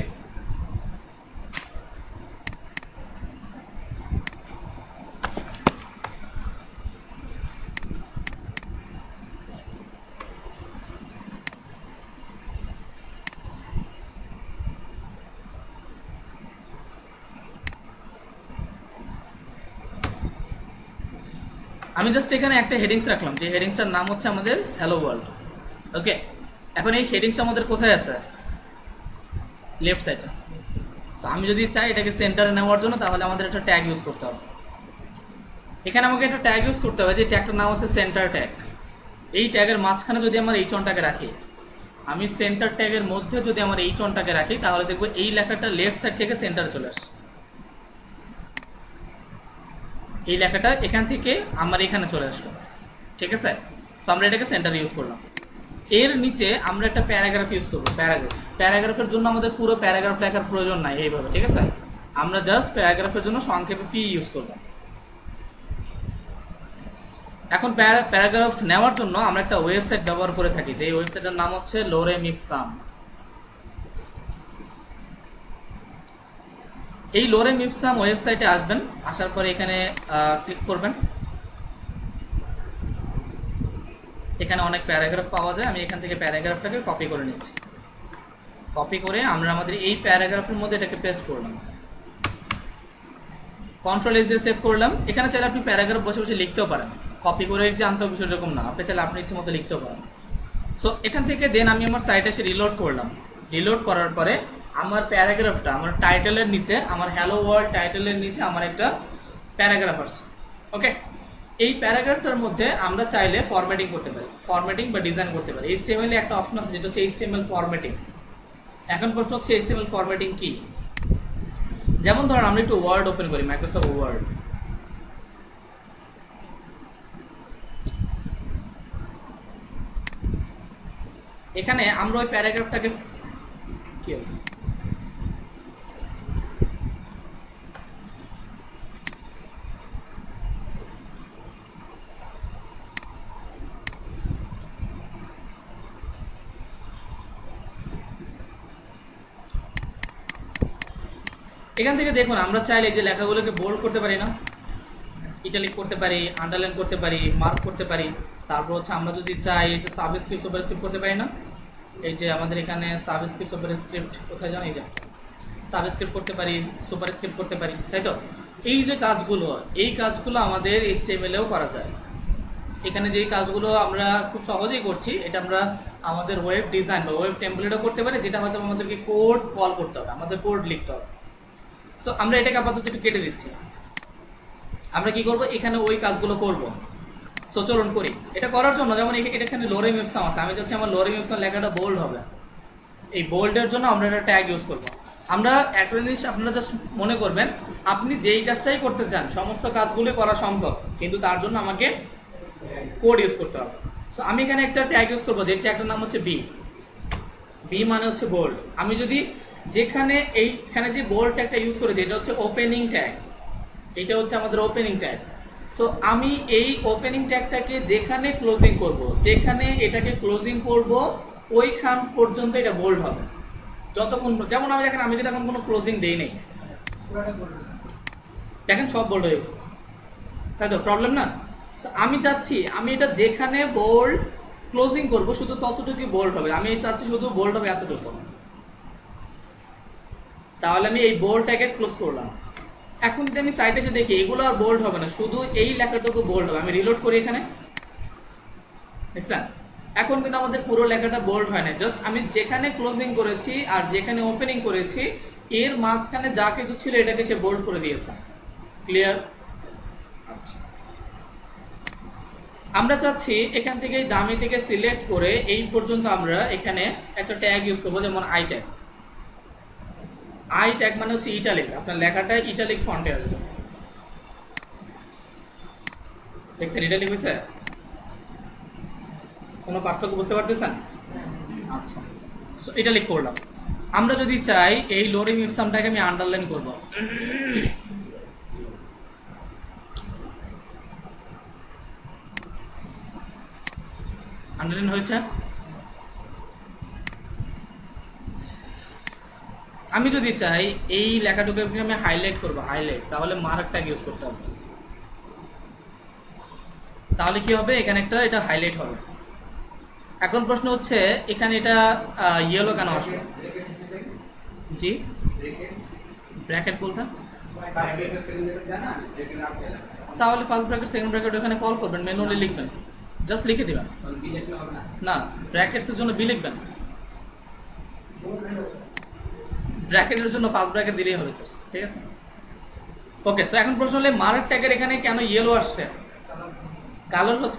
আমি জাস্ট এখানে একটা হেডিংস রাখলাম, যে হেডিংসটার নাম হচ্ছে আমাদের হ্যালো ওয়ার্ল্ড। ওকে, এখন এই হেডিংসটা আমাদের কোথায় আছে? লেফট সাইডে। সো আমি যদি চাই এটাকে সেন্টারে নেওয়ার জন্য তাহলে আমাদের একটা ট্যাগ ইউজ করতে হবে। এখানে আমাকে একটা ট্যাগ ইউজ করতে হবে, যে ট্যাগটার নাম হচ্ছে সেন্টার ট্যাগ। এই ট্যাগের মাঝখানে যদি আমার H1টাকে রাখি, আমি সেন্টার ট্যাগের মধ্যে যদি আমার H1টাকে রাখি তাহলে দেখবো এই লেখাটা লেফট সাইড থেকে সেন্টারে চলে আসছে। এই লেখাটা এখান থেকে আমার এখানে চলে আসলো। ঠিক আছে, সো আমরা এটাকে সেন্টার ইউজ করলাম। এর নিচে আমরা একটা প্যারাগ্রাফ ইউজ করবো। প্যারাগ্রাফের জন্য আমাদের পুরো প্যারাগ্রাফ লেখার প্রয়োজন নাই এইভাবে। ঠিক আছে, আমরা জাস্ট প্যারাগ্রাফের জন্য সংক্ষেপে পি ইউজ করবো। এখন প্যারাগ্রাফ নেওয়ার জন্য আমরা একটা ওয়েবসাইট ব্যবহার করে থাকি, যে ওয়েবসাইটের নাম হচ্ছে লোরেম ইপসাম। এই লোরেম ইপসাম ওয়েবসাইটে আসবেন, আসার পরে এখানে ক্লিক করবেন। এখানে অনেক প্যারাগ্রাফ পাওয়া যায়, আমি এখান থেকে প্যারাগ্রাফটাকে কপি করে নিচ্ছি। কপি করে আমরা আমাদের এই প্যারাগ্রাফের মধ্যে এটাকে পেস্ট করলাম। কন্ট্রোল এস দিয়ে সেভ করলাম। এখানে চাইলে আপনি প্যারাগ্রাফ বসে বসে লিখতেও পারেন, কপি করে যে আনতে হবে বিষয় এরকম না, আপনি চাইলে আপনি ইচ্ছে মতো লিখতেও পারেন। সো এখান থেকে দেন আমি আমার সাইটে এসে রিলোড করলাম। রিলোড করার পরে আমার প্যারাগ্রাফটা আমার টাইটেলের নিচে, আমার হ্যালো ওয়ার্ল্ড টাইটেলের নিচে আমার একটা প্যারাগ্রাফ আসছে। ওকে, এই প্যারাগ্রাফটার মধ্যে আমরা চাইলে ফরম্যাটিং করতে পারি, ফরম্যাটিং বা ডিজাইন করতে পারি। HTML এ একটা অপশন আছে যেটা হচ্ছে HTML ফরম্যাটিং। এখন প্রশ্ন হচ্ছে HTML ফরম্যাটিং কি? যেমন ধরুন আমরা একটু ওয়ার্ড ওপেন করি, মাইক্রোসফট ওয়ার্ড। এখানে আমরা ওই প্যারাগ্রাফটাকে কি হবে, এখান থেকে দেখুন আমরা চাইলে যে লেখাগুলোকে বোল্ড করতে পারি না, ইটালিক করতে পারি, আন্ডারলাইন করতে পারি, মার্ক করতে পারি। তারপর হচ্ছে আমরা যদি চাই যে সাবস্ক্রিপ্ট সুপারস্ক্রিপ্ট করতে পারি না, এই যে আমাদের এখানে সাবস্ক্রিপ্ট সুপারস্ক্রিপ্ট কোথায় জানি, যে সাবস্ক্রিপ্ট করতে পারি, সুপারস্ক্রিপ্ট করতে পারি, তাই তো? এই যে কাজগুলো, এই কাজগুলো আমাদের HTML এও করা যায়। এখানে যে কাজগুলো আমরা খুব সহজেই করছি, এটা আমরা আমাদের ওয়েব ডিজাইন বা ওয়েব টেমপ্লেটও করতে পারি, যেটা হয়তো আমাদেরকে কোড কল করতে হবে, আমাদের কোড লিখতে হবে। সো আমরা এটাকে আপাতত একটু কেটে দিচ্ছি। আমরা কি করব, এখানে ওই কাজগুলো করব। সো চলুন করি। এটা করার জন্য যেমন এখানে লোরেম ইপসাম আছে, আমি চাচ্ছি আমার লোরেম ইপসাম লেখাটা বোল্ড হবে। এই বোল্ডের জন্য আমরা একটা ট্যাগ ইউজ করব। আমরা একটা জিনিস আপনারা জাস্ট মনে করবেন, আপনি যেই কাজটাই করতে চান সমস্ত কাজগুলো করা সম্ভব, কিন্তু তার জন্য আমাকে কোড ইউজ করতে হবে। সো আমি এখানে একটা ট্যাগ ইউজ করবো, যে ট্যাগটার নাম হচ্ছে বি। বি মানে হচ্ছে বোল্ড। আমি যদি যেখানে এইখানে যে বোল্ড ট্যাগটা ইউজ করেছি, এটা হচ্ছে ওপেনিং ট্যাগ, এটা হচ্ছে আমাদের ওপেনিং ট্যাগ। সো আমি এই ওপেনিং ট্যাগটাকে যেখানে ক্লোজিং করব, যেখানে এটাকে ক্লোজিং করব ওইখান পর্যন্ত এটা বোল্ড হবে। যতক্ষণ, যেমন আমি দেখেন আমি কিন্তু এখন কোনো ক্লোজিং দেই নাই, দেখেন সব বোল্ড হয়ে গেছে, তাই তো? প্রবলেম না? So, আমি চাচ্ছি আমি এটা যেখানে বোল্ড ক্লোজিং করব শুধু ততটুকুই বোল্ড হবে। আমি চাচ্ছি শুধু বোল্ড হবে এতটুকু। তাহলে আমি এই বোল্ডটাকে ক্লোজ করলাম। এখন যদি আমি সাইটে এসে দেখি এগুলো আর বোল্ড হবে না, শুধু এই লেখাটুকু বোল্ড হবে। আমি রিলোড করি এখানে, দেখছেন? এখন কিন্তু আমাদের পুরো লেখাটা বোল্ড হয় না, জাস্ট আমি যেখানে ক্লোজিং করেছি আর যেখানে ওপেনিং করেছি এর মাঝখানে যা কিছু ছিল এটাকে সে বোল্ড করে দিয়েছে। ক্লিয়ার? আচ্ছা, আমরা চাচ্ছি এখান থেকে দামি থেকে সিলেক্ট করে এই পর্যন্ত আমরা এখানে একটা ট্যাগ ইউজ করবো, যেমন আই ট্যাগ। আই ট্যাগ মানে হচ্ছে ইটালিক, আপনার লেখাটা ইটালিক ফন্টে আসবে। দেখছেন ইটালিক হয়েছে? কোনো পার্থক্য বুঝতে পারতেছেন? আচ্ছা, সো ইটালিক করলাম। আমরা যদি চাই এই লোরিং ইপসামটাকে আমি আন্ডারলাইন করব, আন্ডারলাইন হয়েছে। আমি যদি চাই এই লেখাটুকুকে আমি হাইলাইট করব, হাইলাইট, তাহলে মার্ক ট্যাগ ইউজ করতে হবে। তাহলে কি হবে, এখানে একটা এটা হাইলাইট হবে। এখন প্রশ্ন হচ্ছে এখানে এটা ইয়েলো কেন আসবে? জি, ব্র্যাকেট বলতে তাহলে ফার্স্ট ব্র্যাকেট সেকেন্ড ব্র্যাকেট ওখানে কল করবেন, ম্যানুয়ালি লিখবেন, জাস্ট লিখে দিবেন। না, ব্র্যাকেটসের জন্য বি লিখবেন, ব্র্যাকেটের জন্য ফার্স্ট ব্র্যাকেট দিলেই হবে স্যার, ঠিক আছে? ওকে, সো এখন প্রশ্ন হলে মার্ক ট্যাগের এখানে কেন ইয়েলো আসছে?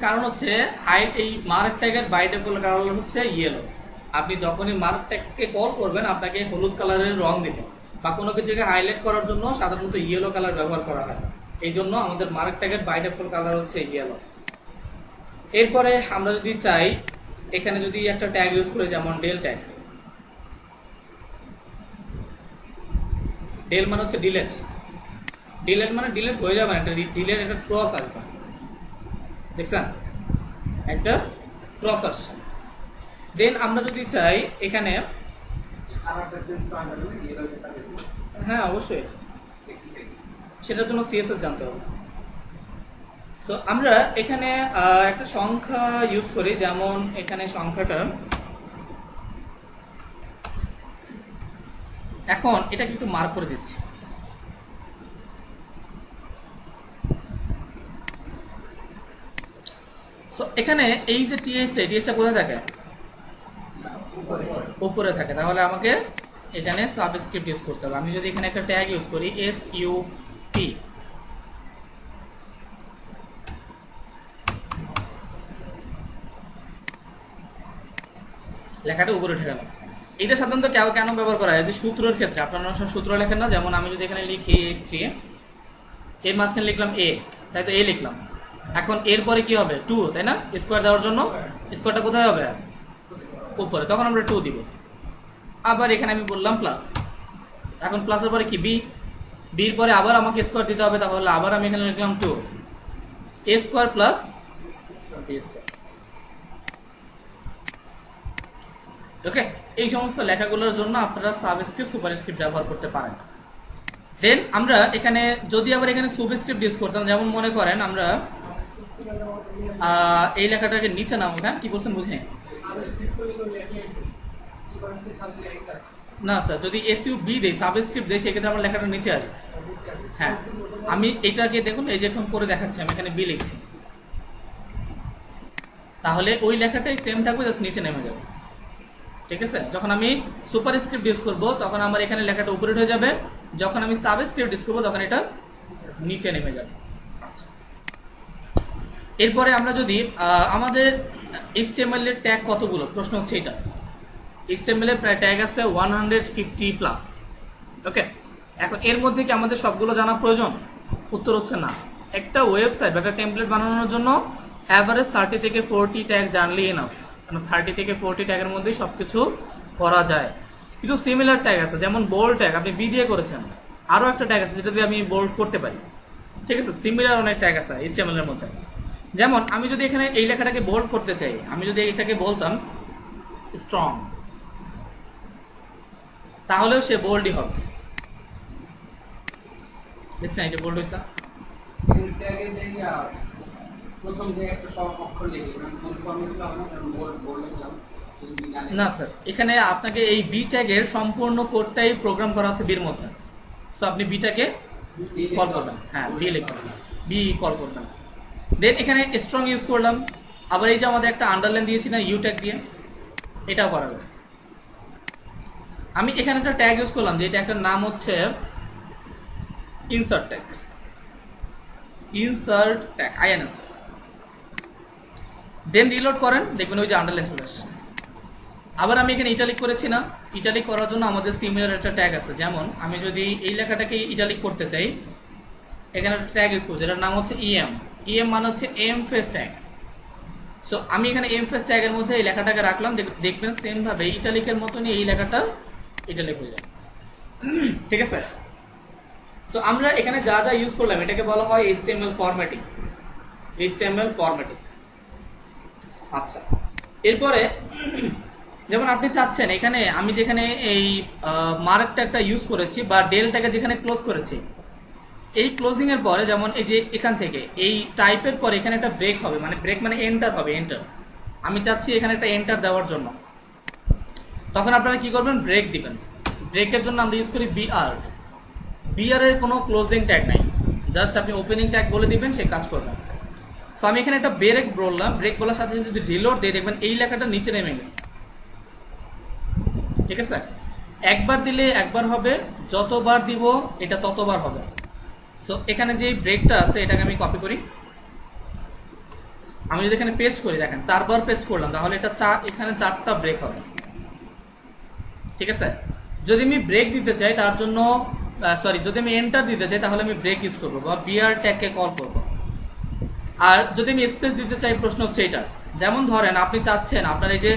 কারণ হচ্ছে এই মার্ক ট্যাগের বাই ডিফল্ট কালার হচ্ছে ইয়েলো। আপনি যখনই মার্ক ট্যাগকে কল করবেন আপনাকে হলুদ কালারের রং দিবে, বা কোনো কিছুকে হাইলাইট করার জন্য সাধারণত ইয়েলো কালার ব্যবহার করা হয়। এই জন্য আমাদের মার্ক ট্যাগের বাই ডিফল্ট কালার হচ্ছে ইয়েলো। এরপরে আমরা যদি চাই এখানে যদি একটা ট্যাগ ইউজ করি, যেমন ডেল ট্যাগ। ডেল মানে হচ্ছে ডিলেট। ডিলেট মানে ডিলেট হয়ে যাবে, একটা ডিলেট একটা ক্রস আসবে, দেখছেন? একটা ক্রস আসছে। দেন আমরা যদি চাই এখানে, হ্যাঁ অবশ্যই সেটার জন্য সিএসএস জানতে হবে। সো আমরা এখানে একটা সংখ্যা ইউজ করি, যেমন এখানে সংখ্যাটা, এখন এটাকে একটু মার্ক করে দিচ্ছি। সো এখানে এই যে টিএসটা কোথায় থাকে? উপরে থাকে। তাহলে আমাকে এখানে সাবস্ক্রিপ্ট ইউজ করতে হবে। আমি যদি এখানে একটা ট্যাগ ইউজ করি SUP, লেখাটা উপরে উঠে গেল। এটা সাধারণত কেন ব্যবহার করা হয়? যে সূত্রের ক্ষেত্রে আপনারা সূত্র লেখেন না, যেমন আমি যদি এখানে লিখি H3, এর মাঝখানে লিখলাম A, তাই তো A লিখলাম। এখন এরপরে কি হবে? 2, তাই না? স্কোয়ার দেওয়ার জন্য স্কোয়ারটা কোথায় হবে? উপরে, তখন আমরা 2 দিব। আবার এখানে আমি বললাম প্লাস, এখন প্লাসের পরে কি বি, বির পরে আবার আমাকে স্কোয়ার দিতে হবে, তাহলে আবার আমি এখানে লিখলাম 2, A square plus B square. Okay, এই সমস্ত লেখাগুলোর জন্য আপনারা সাবস্ক্রিপ্ট সুপারস্ক্রিপ্ট ব্যবহার করতে পারেন। দেন আমরা এখানে যদি আবার এখানে সুবস্ক্রিপ্ট ইউজ করতাম, যেমন মনে করেন আমরা এই লেখাটাকে নিচে নাও, হ্যাঁ কি বলছেন বুঝে না স্যার, যদি SUB দেই, সাবস্ক্রিপ্ট দেই, সেক্ষেত্রে আমার লেখাটা নিচে আসবে। হ্যাঁ, আমি এটাকে দেখুন, এই যে এখন করে দেখাচ্ছি, আমি এখানে বি লিখছি, তাহলে ওই লেখাটাই সেম থাকবে, জাস্ট নিচে নেমে যাবে। ঠিক আছে? যখন আমি সুপারস্ক্রিপ্ট ইউজ করব তখন আমার এখানে লেখাটা উপরে উঠে যাবে, যখন আমি সাবস্ক্রিপ্ট ইউজ করব তখন এটা নিচে নেমে যাবে। আচ্ছা, এরপরে আমরা যদি আমাদের HTML এর ট্যাগ কতগুলো, প্রশ্ন হচ্ছে এটা। HTML এর প্রায় ট্যাগ আছে 150+। ওকে, এখন এর মধ্যে কি আমাদের সবগুলো জানা প্রয়োজন? উত্তর হচ্ছে না। একটা ওয়েবসাইট বা একটা টেমপ্লেট বানানোর জন্য অ্যাভারেজ 30 থেকে 40 ট্যাগ জানলে এনাফ, কারণ 30 থেকে 40 ট্যাগের মধ্যেই সব কিছু করা যায়। কিছু সিমিলার ট্যাগ আছে, যেমন বোল্ড ট্যাগ আপনি বি দিয়ে করেছেন, আরও একটা ট্যাগ আছে যেটা দিয়ে আমি বোল্ড করতে পারি। ঠিক আছে, সিমিলার অনেক ট্যাগ আছে HTML এর মধ্যে। যেমন আমি যদি এখানে এই লেখাটাকে বোল্ড করতে চাই, আমি যদি এটাকে বলতাম স্ট্রং, তাহলেও সে বোল্ডই হবে। দেখছেন এই যে বোল্ড হয়েছে। ট্যাগে যে প্রথম যে একটা সব অক্ষর লিখে মানে ফুল ফর্ম লিখলাম না, কারণ বোর্ড লিখলাম শুধু বি না স্যার, এখানে আপনাকে এই বি ট্যাগের সম্পূর্ণ কোডটাই প্রোগ্রাম করা আছে বির মধ্যে। সো আপনি বিটাকে কল করবেন, হ্যাঁ বি লিখবেন, বি কল করবেন। দেন এখানে স্ট্রং ইউজ করলাম, আবার এই যে আমাদের একটা আন্ডারলাইন দিয়েছি না ইউ ট্যাগ দিয়ে, এটাও করাবে। আমি এখানে একটা ট্যাগ ইউজ করলাম যে এটা একটা নাম হচ্ছে insert tag, insert tag INS। দেন রিলোড করেন, দেখবেন ওই যে আন্ডারলাইন চলে আসছে। আবার আমি এখানে ইটালিক করেছি না, ইটালিক করার জন্য আমাদের সিমিলার একটা ট্যাগ আছে। যেমন আমি যদি এই লেখাটাকে ইটালিক করতে চাই, এখানে একটা ট্যাগ ইউজ করছি, এটার নাম হচ্ছে EM মানে হচ্ছে এম ফেস ট্যাগ। সো আমি এখানে এম ফেস ট্যাগের মধ্যে এই লেখাটাকে রাখলাম, দেখবেন সেম ভাবে ইটালিকের মতনই এই লেখাটা ইটালিক হয়ে যায়। ঠিক আছে, সো আমরা এখানে যা যা ইউজ করলাম এটাকে বলা হয় HTML ফরম্যাটিং, HTML ফরম্যাটিং। আচ্ছা, এরপরে যেমন আপনি চাচ্ছেন এখানে আমি যেখানে এই মার্কটা একটা ইউজ করেছি বা ডেলটাকে যেখানে ক্লোজ করেছি, এই ক্লোজিং এর পরে যেমন এই যে এখান থেকে এই টাইপের পরে এখানে একটা ব্রেক হবে, মানে ব্রেক মানে এন্টার হবে, এন্টার। আমি চাচ্ছি এখানে একটা এন্টার দেওয়ার জন্য, তখন আপনারা কি করবেন, ব্রেক দিবেন। ব্রেকের জন্য আমরা ইউজ করি বিআর এর কোনো ক্লোজিং ট্যাগ নাই, জাস্ট আপনি ওপেনিং ট্যাগ বলে দিবেন, সে কাজ করবেন। সো আমি এখানে একটা ব্রেক বললাম, ব্রেক বলার সাথে সাথে যদি রিলোড দিয়ে দেখবেন এই লেখাটা নিচে নেমে গেছে। ঠিক আছে, একবার দিলে একবার হবে, যতবার দিব এটা ততবার হবে। সো এখানে যে ব্রেকটা আছে এটাকে আমি কপি করি, আমি যদি এখানে পেস্ট করি, দেখেন 4 বার পেস্ট করলাম, তাহলে এটা এখানে 4টা ব্রেক হবে। ঠিক আছে, যদি আমি ব্রেক দিতে চাই তার জন্য যদি আমি এন্টার দিতে চাই তাহলে আমি ব্রেক ইউজ করবো বা বিআর ট্যাগকে কল করবো। আর যদি আমি স্পেস দিতে চাই, প্রশ্ন হচ্ছে এটা, যেমন ধরেন আপনি চাচ্ছেন আপনার এই যে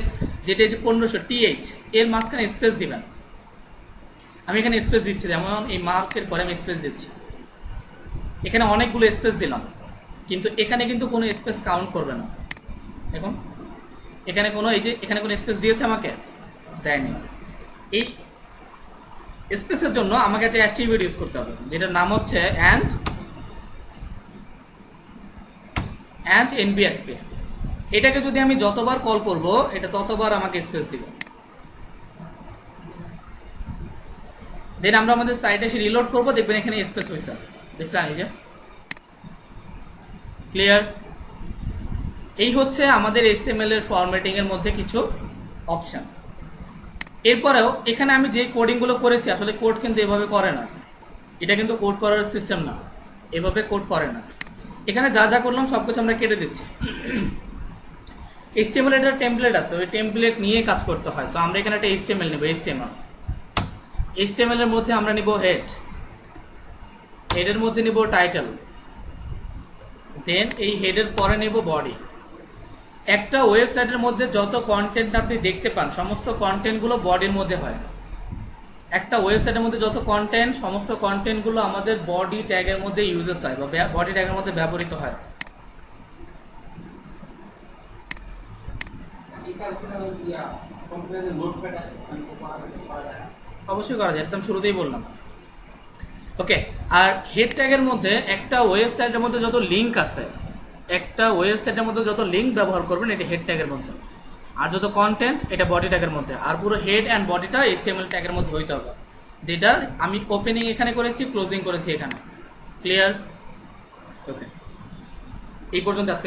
যেটা 1500 TH এর মাঝখানে স্পেস দিবেন, আমি এখানে স্পেস দিচ্ছি, যেমন এই মার্কের পরে আমি স্পেস দিচ্ছি, এখানে অনেকগুলো স্পেস দিলাম, কিন্তু এখানে কিন্তু কোনো স্পেস কাউন্ট করবে না। এখন এখানে কোনো এই যে এখানে কোনো স্পেস দিয়েছে আমাকে দেয়নি। এই স্পেসের জন্য আমাকে একটা অ্যাট্রিবিউট ইউজ করতে হবে যেটার নাম হচ্ছে অ্যান্ড NBSP। এটাকে যদি আমি যতবার কল করব এটা ততবার আমাকে স্পেস দিবে। দেন আমরা আমাদের সাইটে এসে রিলোড করবো, দেখবেন এখানে স্পেস হয়েছে, দেখছেন এই যে ক্লিয়ার। এই হচ্ছে আমাদের HTML এর ফরম্যাটিং এর মধ্যে কিছু অপশন। এরপরেও এখানে আমি যে কোডিং গুলো করেছি, আসলে কোড কিন্তু এভাবে করে না, এটা কিন্তু কোড করার সিস্টেম না, এভাবে কোড করে না। এখানে যা যা করলাম সবকিছু আমরা কেটে দিচ্ছি। HTML এর একটা টেমপ্লেট আছে, ওই টেমপ্লেট নিয়ে কাজ করতে হয়। সো আমরা এখানে একটা HTML নেব, HTML এর মধ্যে আমরা নিব হেডের মধ্যে নিব টাইটেল, দেন এই হেডের পরে নেব বডি। একটা ওয়েবসাইটের মধ্যে যত কন্টেন্ট আপনি দেখতে পান সমস্ত কন্টেন্টগুলো বডির মধ্যে হয়। একটা ওয়েবসাইটের মধ্যে যত কন্টেন্ট, সমস্ত কন্টেন্টগুলো আমাদের বডি ট্যাগের মধ্যে ইউজেস হয় বা বডি ট্যাগের মধ্যে ব্যবহৃত হয়। অবশ্যই করা যায়, এটা আমি শুরুতেই বললাম। ওকে, আর হেড ট্যাগের মধ্যে একটা ওয়েবসাইটের মধ্যে যত লিঙ্ক আছে, একটা ওয়েবসাইটের মধ্যে যত লিঙ্ক ব্যবহার করবেন এটা হেড ট্যাগের মধ্যে, আর যত কন্টেন্ট এটা বডি ট্যাগের মধ্যে। আর পুরো হেড অ্যান্ড বডিটা HTML ট্যাগের মধ্যে হইতে হবে, যেটা আমি ওপেনিং এখানে করেছি, ক্লোজিং করেছি এখানে। ক্লিয়ার? ওকে, এই পর্যন্ত আজকে